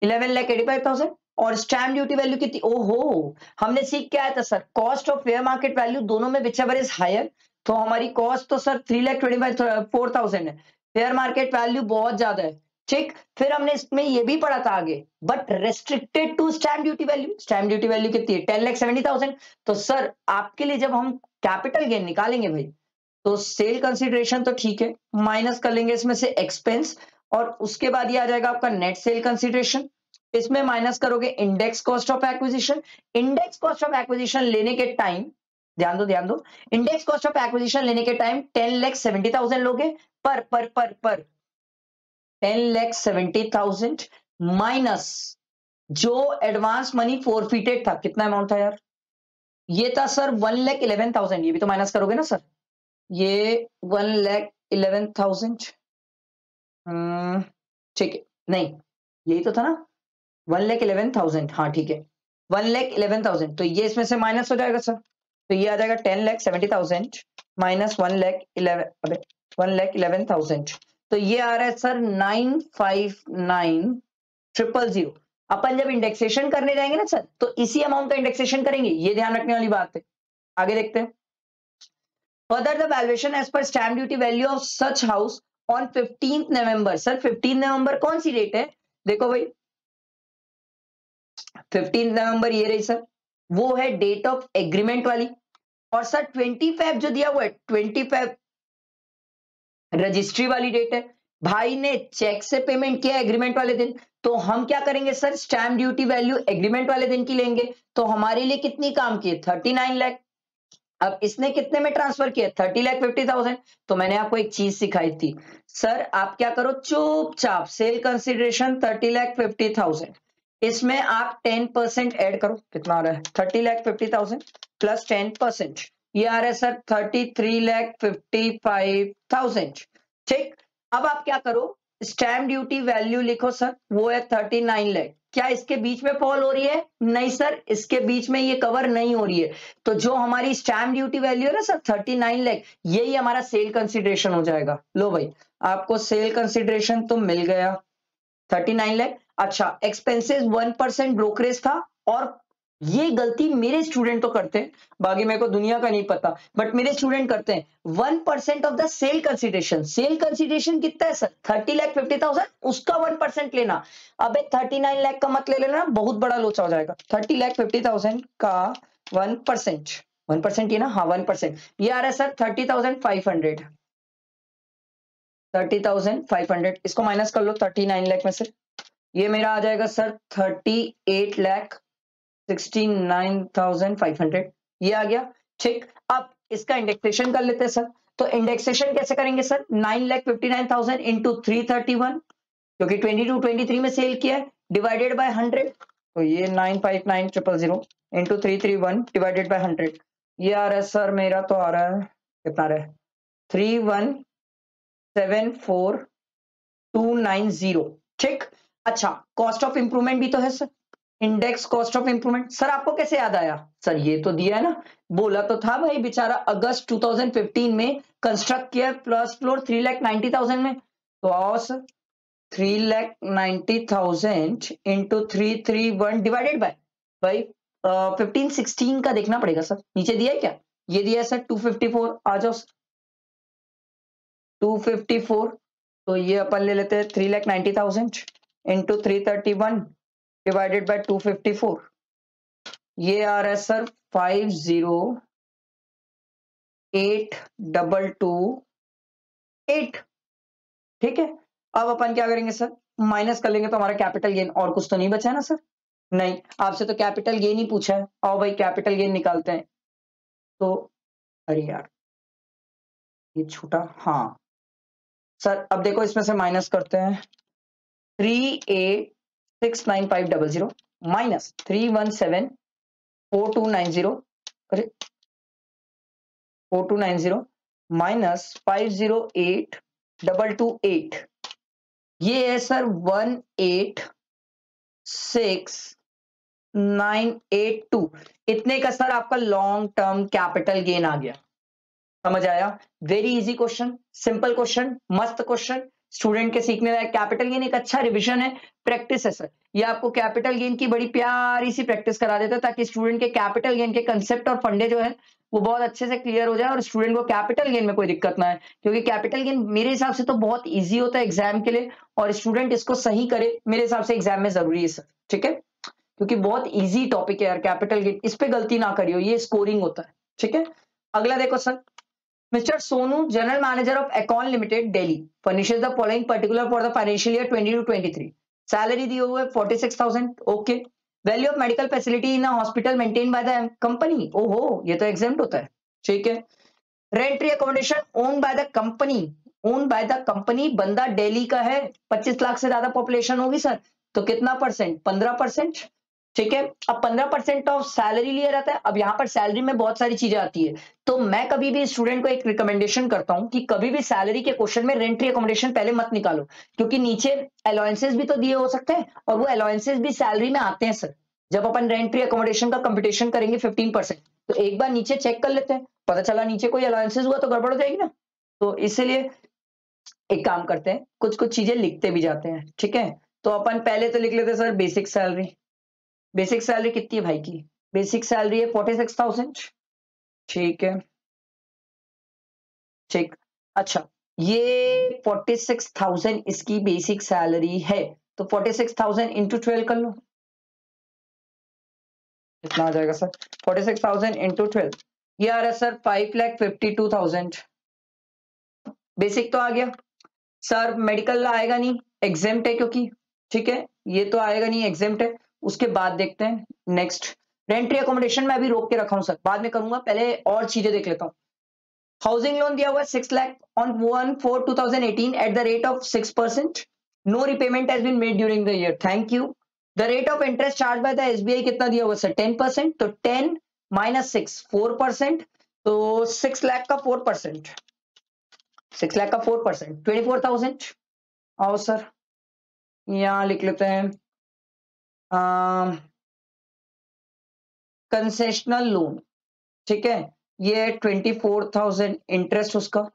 11,85,000 और स्टैम्प ड्यूटी वैल्यू कितनी ओहो हमने सीख के आया था sir cost of fair market value दोनों में विच एवर इज हायर तो हमारी कॉस्ट तो सर 3,25,4,000 है फेयर मार्केट वैल्यू बहुत ज्यादा है ठीक फिर हमने इसमें ये भी पढ़ा था आगे but restricted to stamp duty value कितनी है 10,70,000 तो सर आपके लिए जब हम कैपिटल गेन निकालेंगे भाई तो सेल कंसिडरेशन तो ठीक है माइनस कर लेंगे इसमें से एक्सपेंस और उसके बाद ये आ जाएगा आपका नेट सेल कंसिडरेशन इसमें माइनस करोगे इंडेक्स कॉस्ट ऑफ एक्विजिशन लेने के टाइम ध्यान दो इंडेक्स कॉस्ट ऑफ एक्विजिशन लेने के टाइम 10,70,000 लोगे पर 10,70,000 माइनस जो एडवांस मनी फोरफिटेड था कितना अमाउंट था यार ये था सर 1,11,000 ये भी तो माइनस करोगे ना सर ये 1,11,000 ठीक है नहीं यही तो था ना 1,11,000 हाँ ठीक है 1,11,000 तो ये इसमें से माइनस हो जाएगा सर तो ये आ जाएगा 10,70,000 माइनस 1,11,000 तो ये आ रहा है सर 959,000 अपन जब इंडेक्सेशन करने जाएंगे ना सर तो इसी अमाउंट का इंडेक्सेशन करेंगे ये ध्यान रखने वाली बात है आगे देखते हैं further the valuation as per stamp duty value of such house on 15th November sir 15 नवंबर कौन सी डेट है देखो भाई 15 नवंबर ये रही सर वो है डेट ऑफ एग्रीमेंट वाली और सर 25 जो दिया हुआ है 25 रजिस्ट्री वाली डेट है भाई ने चेक से पेमेंट किया एग्रीमेंट वाले दिन तो हम क्या करेंगे sir stamp duty value agreement वाले दिन की लेंगे तो हमारे लिए कितनी काम की है 39 लाख अब इसने कितने में ट्रांसफर किया 30,50,000 तो मैंने आपको एक चीज सिखाई थी सर आप क्या करो चुपचाप सेल कंसिडरेशन 30,50,000 इसमें आप 10% ऐड करो कितना आ रहा है 30,50,000 प्लस 10% ये आ रहा है सर 33,55,000 ठीक अब आप क्या करो स्टैम्प ड्यूटी वैल्यू लिखो सर वो है 39 लाख क्या इसके बीच में फॉल हो रही है नहीं सर इसके बीच में ये कवर नहीं हो रही है तो जो हमारी स्टैम्प ड्यूटी वैल्यू है ना सर 39 लाख यही हमारा सेल कंसिडरेशन हो जाएगा लो भाई आपको सेल कंसिडरेशन तो मिल गया 39 लाख अच्छा एक्सपेंसेस 1% ब्रोकरेज था और ये गलती मेरे स्टूडेंट तो करते हैं बाकी मेरे को दुनिया का नहीं पता बट मेरे स्टूडेंट करते हैं 1% ऑफ द सेल कंसिडरेशन कितना है सर 30,50,000 उसका 1% लेना अबे 39 लाख का मत ले लेना बहुत बड़ा लोचा हो जाएगा 30,50,000 का 1% ये ना हाँ 1% ये आ रहा है सर 30,500 इसको माइनस कर लो 39 लाख में से ये मेरा आ जाएगा सर 38,69,500 ये आ गया ठीक अब इसका इंडेक्सेशन कर लेते हैं सर तो इंडेक्सेशन कैसे करेंगे सर 9,59,000 इंटू 331 क्योंकि 22-23 में सेल किया है डिवाइडेड बाय 100 तो ये 959,000 इंटू 331 डिवाइडेड बाय 100 ये आ रहा है सर मेरा तो आ रहा है कितना आ रहा है 31,74,290 ठीक अच्छा कॉस्ट ऑफ इंप्रूवमेंट भी तो है sir index cost of improvement sir आपको कैसे याद आया सर ये तो दिया है ना बोला तो था भाई बेचारा अगस्त 2015 में कंस्ट्रक्ट किया प्लस फ्लोर 3,90,000 में तो आओ सर 3,90,000 इंटू 331 डिवाइडेड बाय भाई 15-16 का देखना पड़ेगा सर नीचे दिया है क्या ये दिया है सर 254 आ जाओ 254 तो ये अपन ले लेते हैं 3,90,000 इंटू 331 डिवाइडेड बाय 254 ये आ रहा है सर 50,822,8 ठीक है अब अपन क्या करेंगे सर माइनस कर लेंगे तो हमारा कैपिटल गेन और कुछ तो नहीं बचा है ना सर नहीं आपसे तो कैपिटल गेन ही पूछा है आओ भाई कैपिटल गेन निकालते हैं तो अरे यार ये छोटा, हाँ सर अब देखो इसमें से माइनस करते हैं 3869,500 माइनस 3174290, अरे 4290 माइनस 508228, ये है सर 186,982। इतने का सर आपका लॉन्ग टर्म कैपिटल गेन आ गया। समझ आया? Very easy question, simple question, मस्त क्वेश्चन, स्टूडेंट के सीखने लायक। कैपिटल गेन एक अच्छा रिवीजन है, प्रैक्टिस है सर। ये आपको कैपिटल गेन की बड़ी प्यारी सी प्रैक्टिस करा देता है ताकि स्टूडेंट के कैपिटल गेन के कंसेप्ट और फंडे जो है वो बहुत अच्छे से क्लियर हो जाए और स्टूडेंट को कैपिटल गेन में कोई दिक्कत ना है, क्योंकि कैपिटल गेन मेरे हिसाब से तो बहुत ईजी होता है एग्जाम के लिए, और स्टूडेंट इसको सही करे मेरे हिसाब से एग्जाम में जरूरी है सर। ठीक है, क्योंकि बहुत ईजी टॉपिक है यार कैपिटल गेन, इस पे गलती ना करियो, ये स्कोरिंग होता है। ठीक है, अगला देखो sir, Mr. Sonu, General Manager of Econ Limited, Delhi, furnishes the following particular for the financial year 20 to 23. Salary दी हुई है 46,000. Okay. Value of medical facility in a hospital maintained by the company. ओहो, ये तो exempt होता है। ठीक है। Rent accommodation owned by the company. Owned by the company, बंदा दिल्ली का है, 25 लाख से ज्यादा पॉपुलेशन होगी सर, तो कितना परसेंट? 15%। ठीक है, अब 15% ऑफ सैलरी लिया जाता है। अब यहाँ पर सैलरी में बहुत सारी चीजें आती है, तो मैं कभी भी स्टूडेंट को एक रिकमेंडेशन करता हूं कि कभी भी सैलरी के क्वेश्चन में रेंट्री अकोमोडेशन पहले मत निकालो, क्योंकि नीचे अलाउंसेस भी तो दिए हो सकते हैं और वो अलाउंसेस भी सैलरी में आते हैं सर। जब अपन रेंट्री अकोमोडेशन का कंपटीशन करेंगे 15%, तो एक बार नीचे चेक कर लेते हैं, पता चला नीचे कोई अलाउंसेस हुआ तो गड़बड़ हो जाएगी ना। तो इसलिए एक काम करते हैं, कुछ कुछ चीजें लिखते भी जाते हैं। ठीक है, तो अपन पहले तो लिख लेते हैं sir basic salary. Basic salary कितनी है भाई की? बेसिक सैलरी है 46,000। ठीक है, ठीक, अच्छा, ये 46,000 इसकी बेसिक सैलरी है, तो 46,000 इंटू 12 कर लो, कितना आ जाएगा सर? 46,000 इंटू 12, ये आ रहा है सर 5,52,000। बेसिक तो आ गया सर, मेडिकल आएगा नहीं, एग्जेम्प्ट है क्योंकि, ठीक है, ये तो आएगा नहीं, एग्जेम्प्ट है। उसके बाद देखते हैं नेक्स्ट, रेंट्री अकोमोडेशन में अभी रोक के रखा हूं सर, बाद में करूंगा, पहले और चीजें देख लेता हूं। हाउसिंग लोन दिया हुआ है 6 lakh on 1/4/2018 at the rate of 6%। No repayment has been made during the year, thank you. The rate of interest charge by the SBI कितना दिया हुआ सर? 10%, तो 10 माइनस 6 4%, तो 6 लाख का 4%, 6 लाख का 4% 24,000। आओ सर यहां लिख लेते हैं कंसेशनल लोन। ठीक है, ये 24,000 इंटरेस्ट उसका।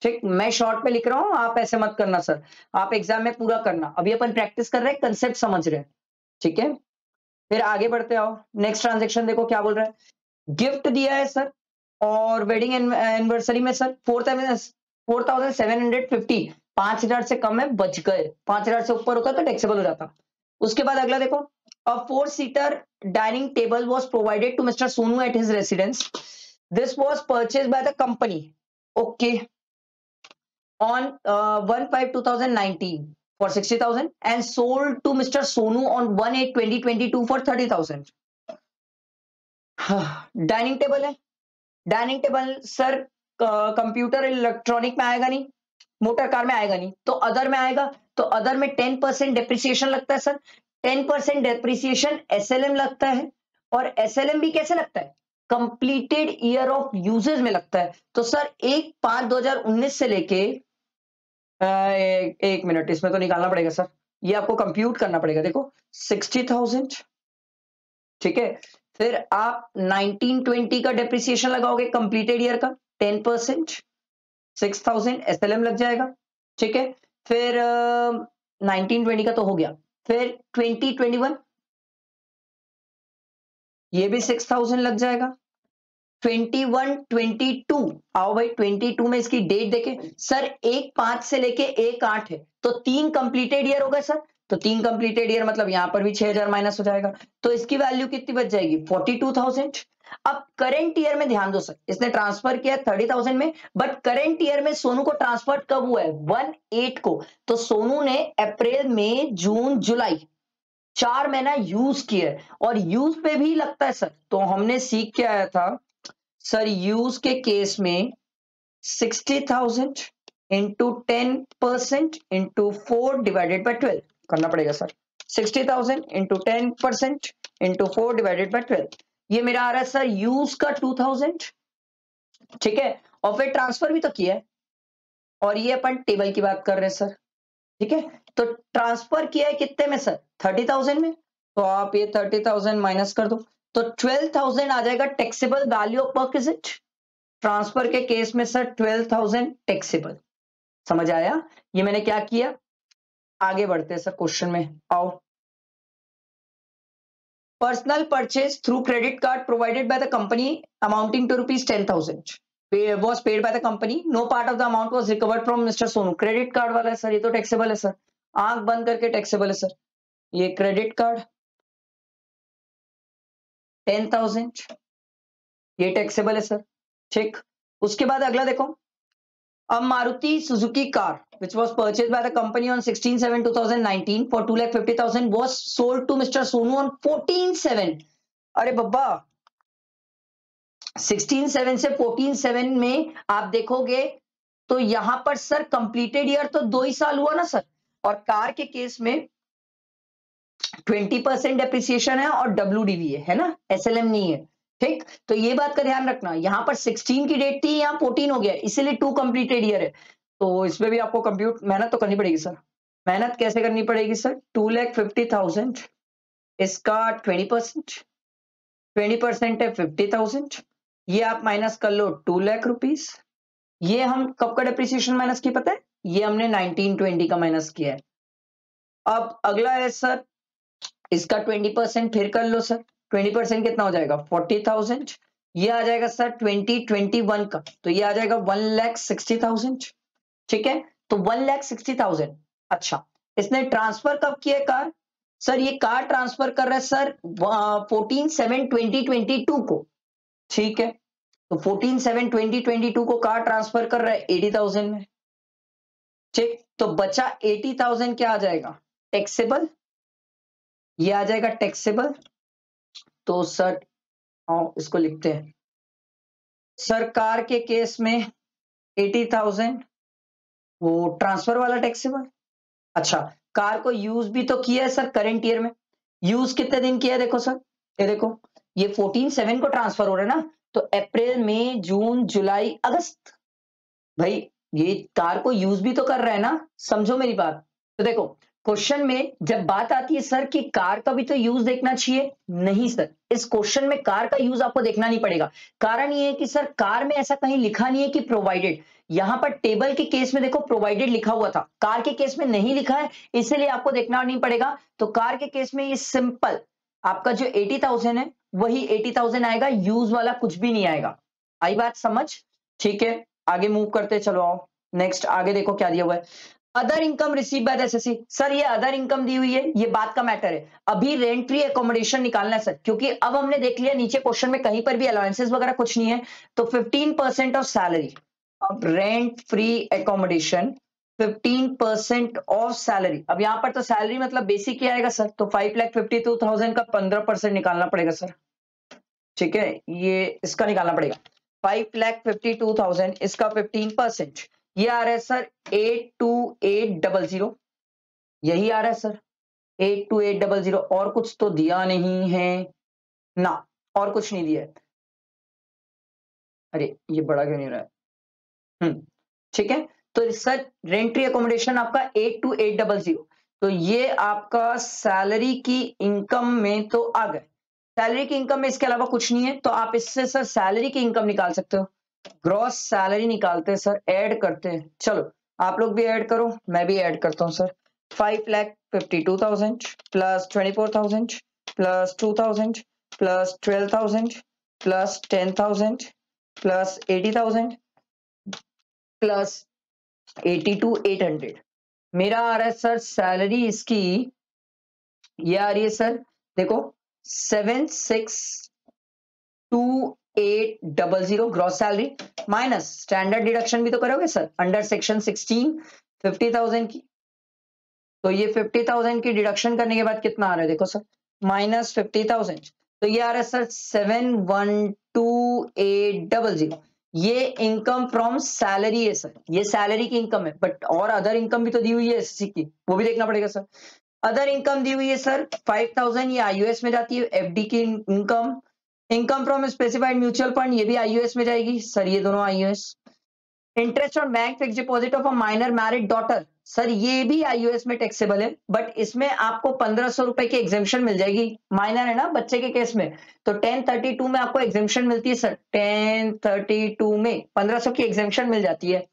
ठीक, मैं शॉर्ट में लिख रहा हूं, आप ऐसे मत करना सर, आप एग्जाम में पूरा करना। अभी अपन प्रैक्टिस कर रहे हैं, कंसेप्ट समझ रहे हैं। ठीक है, फिर आगे बढ़ते आओ। नेक्स्ट ट्रांजेक्शन देखो क्या बोल रहा है, गिफ्ट दिया है सर, और वेडिंग एनिवर्सरी में सर 4,750, 5,000 से कम है, बच गए। 5,000 से ऊपर होता तो टैक्सेबल हो जाता। उसके बाद अगला देखो, a 4-seater dining table was provided to Mr. Sonu at his residence. This was purchased by the company, okay, on 1/5/2019 for 60,000 and sold to Mr. Sonu on 1/8/2022 for 30,000. Dining table है, dining table sir computer electronic में आएगा नहीं, motor car में आएगा नहीं, तो other में आएगा। तो अदर में 10% डेप्रिसिएशन लगता है सर, 10% डेप्रिसिएशन एसएलएम लगता है, और एसएलएम भी कैसे लगता है? कंप्लीटेड ईयर ऑफ यूजेज में लगता है। तो सर 1/5/2019 से लेके एक मिनट, इसमें तो निकालना पड़ेगा सर, ये आपको कंप्यूट करना पड़ेगा। देखो 60,000, ठीक है, फिर आप 1920 का डेप्रिसिएशन लगाओगे कंप्लीटेड ईयर का 10%, 6,000 एसएलएम लग जाएगा। ठीक है, फिर 1920 का तो हो गया, फिर 2021 ये भी 6,000 लग जाएगा। 21 22, आओ भाई 22 में इसकी डेट देखे सर, 1/5 से लेके 1/8 है, तो 3 कंप्लीटेड ईयर हो गए सर, तो 3 कंप्लीटेड ईयर मतलब यहां पर भी 6,000 माइनस हो जाएगा, तो इसकी वैल्यू कितनी बच जाएगी? 42,000। अब करंट ईयर में ध्यान दो सर, इसने ट्रांसफर किया 30,000 में, बट करंट ईयर में सोनू को ट्रांसफर कब हुआ है? 1/8 को, तो सोनू ने अप्रैल मई जून जुलाई 4 महीना यूज किया है, और यूज पे भी लगता है सर। तो हमने सीख के आया था सर, यूज के केस में 60,000 इंटू 10% इंटू 4 डिवाइडेड बाय 12 करना पड़ेगा sir. 60,000 into 10% into 4 divided by 12, ये मेरा आ रहा है सर यूज का 2,000, ठीक है, और फिर ट्रांसफर भी तो किया है, और ये अपन टेबल की बात कर रहे हैं सर, ठीक है। तो ट्रांसफर किया है कितने में सर, 30,000 में, तो आप ये 30,000 माइनस कर दो, तो 12,000 आ जाएगा taxable value of perquisite. Transfer के केस में सर 12,000 टैक्सेबल। समझ आया? ये मैंने क्या किया, आगे बढ़ते हैं सर क्वेश्चन में, आओ। Personal purchase through credit card provided by the company amounting to ₹10,000 was paid by the company. No part of the amount was recovered from Mr. Sonu. Credit card वाला है सर, ये तो टैक्सेबल है sir, आंख बंद करके टैक्सेबल है sir. ये क्रेडिट कार्ड 10,000, ये टैक्सेबल है सर, ठीक। उसके बाद अगला देखो, अब Maruti Suzuki car which was purchased by the company on 16/7/2019 for 2,50,000 was sold to Mr. Sonu on 14/7। अरे बब्बा, 16/7 से 14/7 में आप देखोगे तो यहां पर सर कंप्लीटेड ईयर तो 2 ही साल हुआ ना सर, और कार के केस में 20% डेप्रिसिएशन है और WDV है ना, SLM नहीं है, ठीक। तो ये बात का ध्यान रखना, यहां पर 16 की डेट थी, यहां 14 हो गया, इसीलिए 2 कंप्लीटेड ईयर है। तो इसमें भी आपको कंप्यूट मेहनत तो करनी पड़ेगी सर। मेहनत कैसे करनी पड़ेगी सर, 2,50,000, इसका 20% है 50,000, ये आप माइनस कर लो 2 लाख रुपीस। ये हम कब का डेप्रिसिएशन माइनस किया पता है, ये हमने 1920 का माइनस किया है। अब अगला है सर, इसका 20% फिर कर लो सर, 20% कितना हो जाएगा 40,000, ये आ जाएगा सर 2021 का, तो ये आ जाएगा 1,60,000, ठीक है। तो 1,60,000। अच्छा, इसने ट्रांसफर कब किया कार, सर ये कार ट्रांसफर कर रहा है सर 14/7/2022 को, ठीक है। तो 14/7/2022 को कार ट्रांसफर कर रहा है 80,000 में, ठीक। तो बचा 80,000 क्या आ जाएगा, टैक्सेबल, ये आ जाएगा टैक्सेबल। तो सर इसको लिखते हैं, सरकार के केस में 80,000 वो ट्रांसफर वाला टैक्सेबल। अच्छा, कार को यूज भी तो किया है सर करंट ईयर में, यूज कितने दिन किया है देखो सर, ये देखो, ये 14/7 को ट्रांसफर हो रहा है ना, तो अप्रैल मई जून जुलाई अगस्त, भाई ये कार को यूज भी तो कर रहा है ना, समझो मेरी बात। तो देखो क्वेश्चन में जब बात आती है सर कि कार का भी तो यूज देखना चाहिए, नहीं सर, इस क्वेश्चन में कार का यूज आपको देखना नहीं पड़ेगा। कारण ये है कि सर कार में ऐसा कहीं लिखा नहीं है कि प्रोवाइडेड, यहां पर टेबल के केस में देखो प्रोवाइडेड लिखा हुआ था, कार के केस में नहीं लिखा है, इसलिए आपको देखना नहीं पड़ेगा। तो कार के केस में ये सिंपल आपका जो 80,000 है वही 80,000 आएगा, यूज वाला कुछ भी नहीं आएगा। आई बात समझ, ठीक है। आगे मूव करते चलो, आओ नेक्स्ट, आगे देखो क्या दिया हुआ है, other income receive by the assessee. Sir ये अदर इनकम दी हुई है, ये बात का मैटर है, अभी रेंट फ्री एकोमोडेशन निकालना है सर, क्योंकि अब हमने देख लिया नीचे क्वेश्चन में कहीं पर भी अलाउंसेस वगैरह कुछ नहीं है, तो 15% ऑफ सैलरी, अब rent free accommodation 15% of salary. अब यहां पर तो सैलरी मतलब बेसिक ही आएगा सर, तो 5,52,000 का 15% निकालना पड़ेगा सर, ठीक है, ये इसका निकालना पड़ेगा 5,52,000, इसका 15%, ये आ रहा है सर 82800, यही आ रहा है सर 82800, और कुछ तो दिया नहीं है ना, और कुछ नहीं दिया है, अरे ये बड़ा क्यों नहीं रहा है, ठीक है। तो सर रेंट्री एकोमोडेशन आपका 82800, तो ये आपका सैलरी की इनकम में तो आ गए, सैलरी की इनकम में इसके अलावा कुछ नहीं है, तो आप इससे सर सैलरी की इनकम निकाल सकते हो, ग्रॉस सैलरी निकालते हैं सर, ऐड करते हैं, चलो आप लोग भी ऐड करो, मैं भी ऐड करता हूं sir, 5,52,000 plus 24,000 plus 2,000 plus 12,000 plus 10,000 plus 80,000 plus 82,800, मेरा आ रहा है सर सैलरी इसकी, ये आ रही है सर देखो 7,62800 gross salary, minus standard deduction भी तो करोगे सर अंडर सेक्शन 16 50,000 की, तो ये 50,000 की डिडक्शन करने के बाद कितना आ रहा है देखो सर, माइनस 50,000, तो ये आ रहा है सर 7,12800, ये इनकम फ्रॉम सैलरी है सर, ये सैलरी की इनकम है, बट और अदर इनकम भी तो दी हुई है एसएससी की, वो भी देखना पड़ेगा सर। अदर इनकम दी हुई है सर 5000, ये आईयूएस में जाती है। एफडी की income, income from specified mutual fund, ये भी आईयूएस में जाएगी सर, ये दोनों आईयूएस। Interest on bank fix deposit of a minor married daughter, sir ये भी आईयूएस में टैक्सेबल है, बट इसमें आपको 1500 रुपए की एग्जेम्पशन मिल जाएगी, माइनर है ना बच्चे के केस में, तो 1032 में आपको एग्जेम्पशन मिलती है सर, 1032 में 1500 की एग्जेम्पशन मिल जाती है।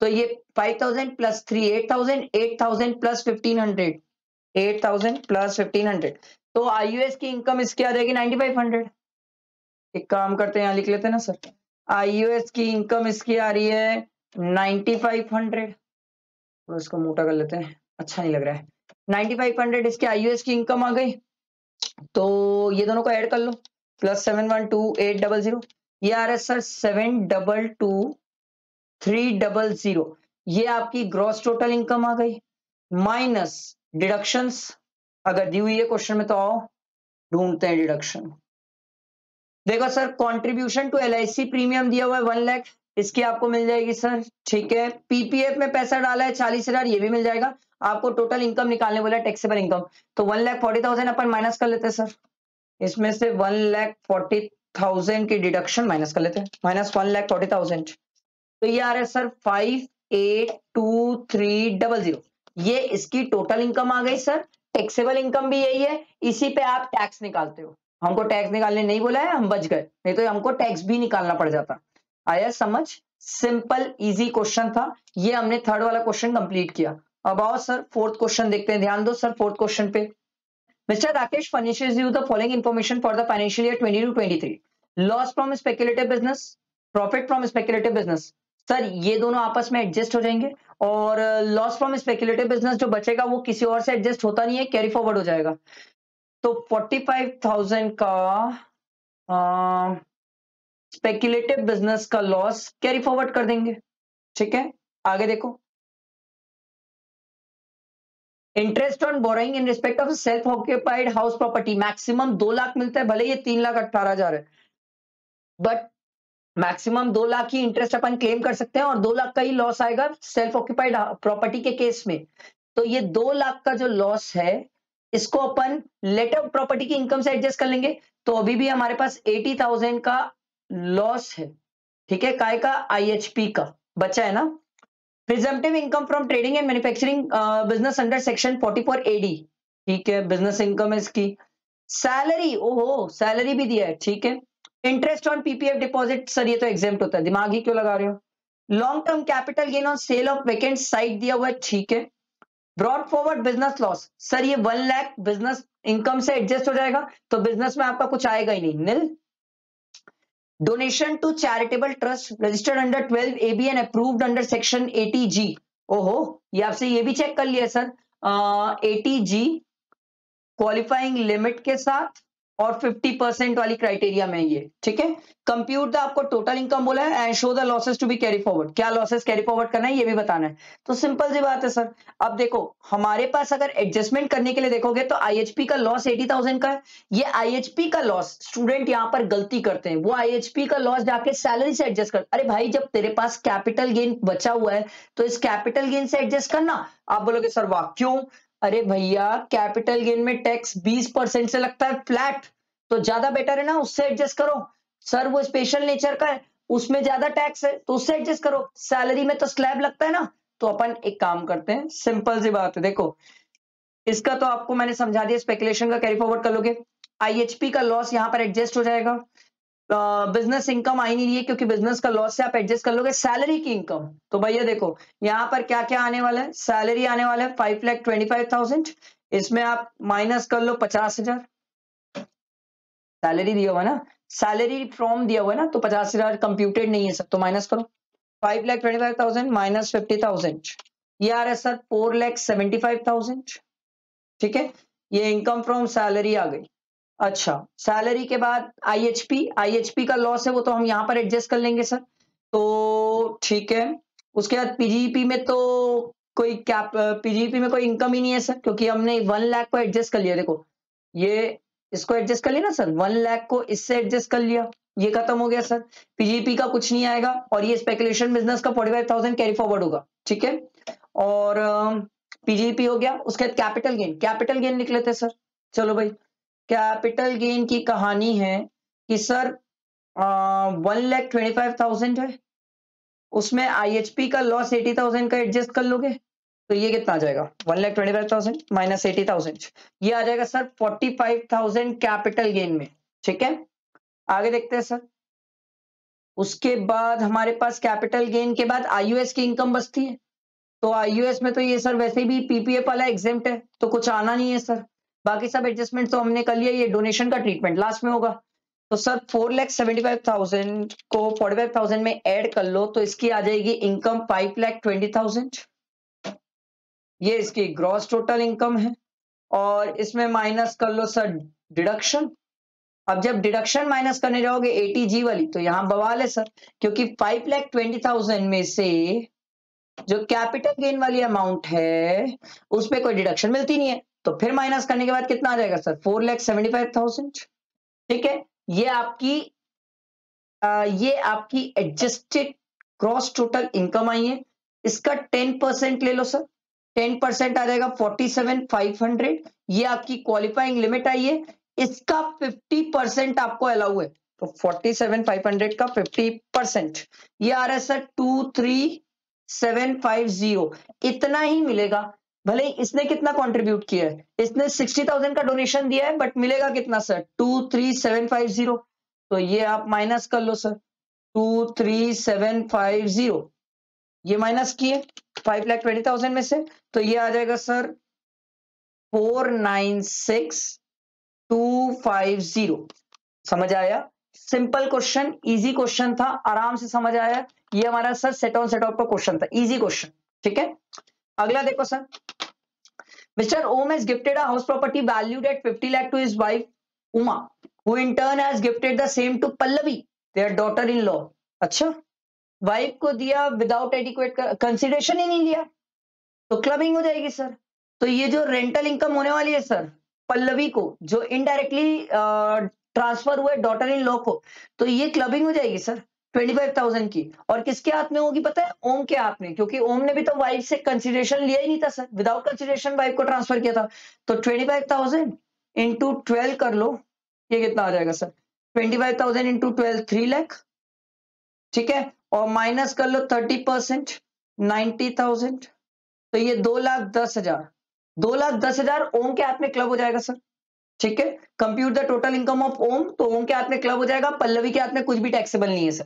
तो ये 5000 प्लस 3 8000, 8000 प्लस 1500, 8000 प्लस 1500, तो आईयूएस की इनकम इसकी आ जाएगी 9500। एक काम करते हैं, यहां लिख लेते हैं ना सर, आईयूएस की इनकम इसकी आ रही है 9500, तो इसको मोटा कर लेते हैं, अच्छा नहीं लग रहा है। 9500 इसके आईयूएस की इनकम आ गई, तो ये दोनों को ऐड कर लो, प्लस 712800, ये आ रहा है सर 722300, ये आपकी ग्रॉस टोटल इनकम आ गई, माइनस डिडक्शंस, अगर दी हुई है क्वेश्चन में तो आओ ढूंढते हैं डिडक्शन। देखो sir, contribution to LIC premium दिया हुआ है 1 लाख, इसकी आपको मिल जाएगी सर, ठीक है। पीपीएफ में पैसा डाला है 40,000, ये भी मिल जाएगा आपको। टोटल इनकम निकालने बोला है, टैक्सेबल इनकम, तो 1,40,000 अपन माइनस कर लेते हैं सर, इसमें से 1,40,000 की डिडक्शन माइनस कर लेते हैं, माइनस 1,40,000, तो ये आ रहा है सर 582300, ये इसकी टोटल इनकम आ गई सर। टैक्सेबल इनकम भी यही है, इसी पे आप टैक्स निकालते हो, हमको टैक्स निकालने नहीं बोला है, हम बच गए, नहीं तो हमको टैक्स भी निकालना पड़ जाता। आया समझ? सिंपल इजी क्वेश्चन था ये, हमने थर्ड वाला क्वेश्चन कंप्लीट किया। अब आओ सर फोर्थ क्वेश्चन देखते हैं, ध्यान दो सर फोर्थ क्वेश्चन पे। Mister Rakesh furnishes you the following information for the financial year 22-23, loss from speculative business, profit from speculative business. Sir ये दोनों आपस में एडजस्ट हो जाएंगे, और लॉस फ्रॉम स्पेक्युलेटिव बिजनेस जो बचेगा वो किसी और से एडजस्ट होता नहीं है, कैरी फॉरवर्ड हो जाएगा। तो 45,000 का स्पेक्युलेटिव बिजनेस का लॉस कैरी फॉरवर्ड कर देंगे, ठीक है। आगे देखो, interest on borrowing in respect of self occupied house property, maximum 2 lakh मिलता है, भले ये 3,18,000 है, but maximum 2 lakh he interest upon claim कर सकते हैं, और 2 लाख का ही लॉस आएगा सेल्फ ऑक्यूपाइड प्रॉपर्टी के केस में। तो ये 2 लाख का जो लॉस है, इसको अपन लेटर ऑफ प्रॉपर्टी की इनकम से एडजस्ट कर लेंगे, तो अभी भी हमारे पास 80,000 का लॉस है, ठीक है, काय का, आईएचपी का बचा है ना। Presumptive income from trading and manufacturing business under section 44 AD, ठीक है, बिजनेस इनकम है इसकी। सैलरी, ओहो सैलरी भी दिया है, ठीक है। Interest on PPF deposit, sir ये तो एग्जेम्प्ट होता है, दिमाग ही क्यों लगा रहे हो। Long term capital gain on sale of vacant site दिया हुआ है, ठीक है। Brought forward business loss, sir ये 1 लाख बिजनेस इनकम से एडजस्ट हो जाएगा, तो बिजनेस में आपका कुछ आएगा ही नहीं, nil. Donation to charitable trust registered under 12 AB and approved under section 80G, ओहो ये आपसे ये भी चेक कर लिया सर, 80G क्वालिफाइंग लिमिट के साथ और 50% वाली क्राइटेरिया में ये, ठीक है। कंप्यूट द, आपको टोटल इनकम बोला है, and show the losses to be carry forward, क्या लॉसेस कैरी फॉरवर्ड करना है ये भी बताना है, तो सिंपल सी बात है सर। अब देखो हमारे पास अगर एडजस्टमेंट करने के लिए देखोगे तो आईएचपी का लॉस 80,000 का है, ये आईएचपी का लॉस, स्टूडेंट यहां पर गलती करते हैं, वो आईएचपी का लॉस जाके सैलरी से एडजस्ट कर, अरे भाई जब तेरे पास कैपिटल गेन बचा हुआ है तो इस कैपिटल गेन से एडजस्ट करना। आप बोलोगे सर वाह क्यों, अरे भैया कैपिटल गेन में टैक्स 20% से लगता है फ्लैट, तो ज्यादा बेटर है ना, उससे एडजस्ट करो। सर वो स्पेशल नेचर का है, उसमें ज्यादा टैक्स है तो उससे एडजस्ट करो, सैलरी में तो स्लैब लगता है ना, तो अपन एक काम करते हैं, सिंपल सी बात है, देखो इसका तो आपको मैंने समझा दिया, स्पेकुलेशन का कैरी फॉरवर्ड कर लोगे, आईएचपी का लॉस यहां पर एडजस्ट हो जाएगा, बिजनेस इनकम आई नहीं रही है क्योंकि बिजनेस का लॉस से आप एडजस्ट कर लोगे सैलरी की इनकम, तो भैया देखो यहां पर क्या क्या आने वाला है, सैलरी आने वाला है 5,25,000, इसमें आप माइनस कर लो 50,000, सैलरी दिया हुआ ना, सैलरी फ्रॉम दिया हुआ है ना, तो 50,000 कंप्यूटेड नहीं है सब, तो माइनस करो 5,25,000 माइनस 50,000, ये आ रहा है सर 4,75,000, ठीक है। ये इनकम फ्रॉम सैलरी आ गई। अच्छा सैलरी के बाद आईएचपी का लॉस है, वो तो हम यहां पर एडजस्ट कर लेंगे सर, तो ठीक है। उसके बाद पीजीपी में तो कोई कैप, पीजीपी में कोई इनकम ही नहीं है सर, क्योंकि हमने 1 लाख को एडजस्ट कर लिया, देखो ये इसको एडजस्ट कर लिया ना सर, 1 लाख को इससे एडजस्ट कर लिया, ये खत्म हो गया सर। पीजीपी का कुछ नहीं आएगा और ये स्पेकुलेशन बिजनेस का 45,000 कैरी फॉरवर्ड होगा, ठीक है। और पीजीपी हो गया। उसके बाद कैपिटल गेन लिख लेते सर। चलो भाई, कैपिटल गेन की कहानी है कि सर 1,25,000 है, उसमें आईएचपी का लॉस 80,000 का एडजस्ट कर लोगे तो ये कितना आ जाएगा, 1,25,000 माइनस 80,000, ये आ जाएगा सर 45,000 कैपिटल गेन में, ठीक है। आगे देखते हैं सर। उसके बाद हमारे पास कैपिटल गेन के बाद आईयूएस की इनकम बचती है, तो आईयूएस में तो ये सर वैसे भी पीपीएफ वाला एग्जेम्प्ट है तो कुछ आना नहीं है सर। बाकी सब एडजस्टमेंट तो हमने कर लिया, ये डोनेशन का ट्रीटमेंट लास्ट में होगा। तो सर 4,75,000 को 45,000 में ऐड कर लो तो इसकी आ जाएगी इनकम 5,20,000, ये इसकी ग्रॉस टोटल इनकम है। और इसमें माइनस कर लो सर डिडक्शन। अब जब डिडक्शन माइनस करने जाओगे एटीजी वाली तो यहां बवाल है सर, क्योंकि 5,20,000 में से जो कैपिटल गेन वाली अमाउंट है उसमें कोई डिडक्शन मिलती नहीं है, तो फिर माइनस करने के बाद कितना आ जाएगा सर 4,75,000, ठीक है। ये आपकी एडजस्टेड ग्रॉस टोटल इनकम आई है। इसका 10% ले लो सर, 10% आ जाएगा 47,500, ये आपकी क्वालिफाइंग लिमिट आई है। इसका 50% आपको अलाउ है, तो 47,500 का 50% ये आ रहा है सर 23,750, इतना ही मिलेगा। भले इसने कितना कंट्रीब्यूट किया है, इसने 60,000 का डोनेशन दिया है, बट मिलेगा कितना सर 23,750, तो ये आप माइनस कर लो सर 23,750, ये माइनस किए 5,20,000 में से, तो ये आ जाएगा सर 4,96,250। समझ आया? सिंपल क्वेश्चन, इजी क्वेश्चन था, आराम से समझ आया। ये हमारा sir set on set off का क्वेश्चन था, इजी क्वेश्चन, ठीक है। अगला देखो sir, mister Om has gifted a house property valued at 50 lakh to his wife Uma, who in turn has gifted the same to Pallavi, their daughter-in-law। अच्छा, wife को दिया without adequate consideration ही नहीं लिया, तो क्लबिंग हो जाएगी सर। तो ये जो रेंटल इनकम होने वाली है सर पल्लवी को, जो इनडायरेक्टली ट्रांसफर हुए डॉटर इन लॉ को, तो ये क्लबिंग हो जाएगी सर 25,000 की। और किसके हाथ में होगी पता है? ओम के हाथ में, क्योंकि ओम ने भी तो वाइफ से कंसिडरेशन लिया ही नहीं था सर, विदाउट कंसिडरेशन वाइफ को ट्रांसफर किया था। तो 25,000 इंटू 12 कर लो, ये कितना आ जाएगा सर 25,000 इंटू 12 3 लाख, ठीक है। और माइनस कर लो 30% 90,000, तो ये 2,10,000, 2,10,000 ओम के हाथ में क्लब हो जाएगा सर, ठीक है। Compute the total income of Om, तो ओम के हाथ में क्लब हो जाएगा, पल्लवी के हाथ में कुछ भी टैक्सेबल नहीं है sir.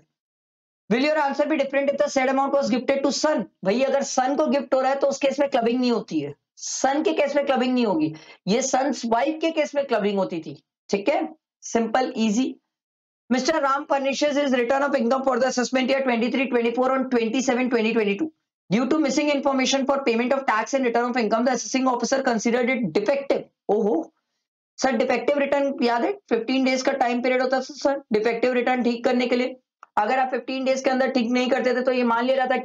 Will your answer be different if the said amount was gifted to son? भाई अगर सन को गिफ्ट हो रहा है तो उस केस में क्लबिंग नहीं होती है, सन के केस में क्लबिंग नहीं होगी, ये सन्स वाइफ के केस में क्लबिंग होती थी, ठीक है। Simple easy. Mr. Ram furnishes his return of income for the assessment year 23-24 on 27-2022. Due to missing information for payment of tax and return of income, the assessing officer considered it defective. ओहो sir, defective return याद है 15 days का time period होता था sir defective return ठीक करने के लिए। अगर आप 15 डेज के अंदर ठीक नहीं करते थे तो ये मान लिया जाता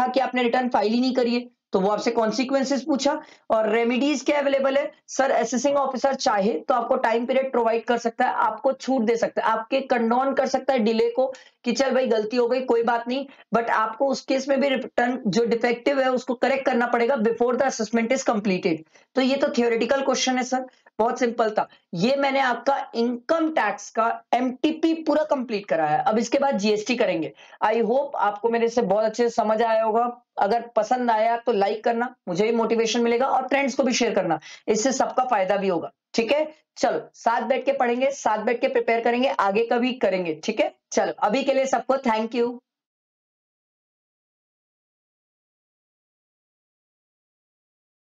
कि आपने रिटर्न फाइल ही नहीं करी है, तो वो आपसे कॉन्सिक्वेंसेस पूछा। और रेमेडीज क्या अवेलेबल है सर? असेसिंग ऑफिसर चाहे तो आपको टाइम पीरियड प्रोवाइड कर सकता है, आपको छूट दे सकता है, आपके कंडोन कर सकता है डिले को कि चल भाई गलती हो गई कोई बात नहीं, बट आपको उस केस में भी रिटर्न जो डिफेक्टिव है उसको करेक्ट करना पड़ेगा before the assessment is completed. तो ये तो थियोरेटिकल क्वेश्चन है सर, बहुत सिंपल था। ये मैंने आपका इनकम टैक्स का एमटीपी पूरा कंप्लीट कराया है, अब इसके बाद जीएसटी करेंगे। आई होप आपको मेरे से बहुत अच्छे से समझ आया होगा। अगर पसंद आया तो लाइक करना, मुझे भी मोटिवेशन मिलेगा, और फ्रेंड्स को भी शेयर करना, इससे सबका फायदा भी होगा, ठीक है। चलो साथ बैठ के पढ़ेंगे, साथ बैठ के प्रिपेयर करेंगे, आगे का भी करेंगे, ठीक है। चलो अभी के लिए सबको थैंक यू।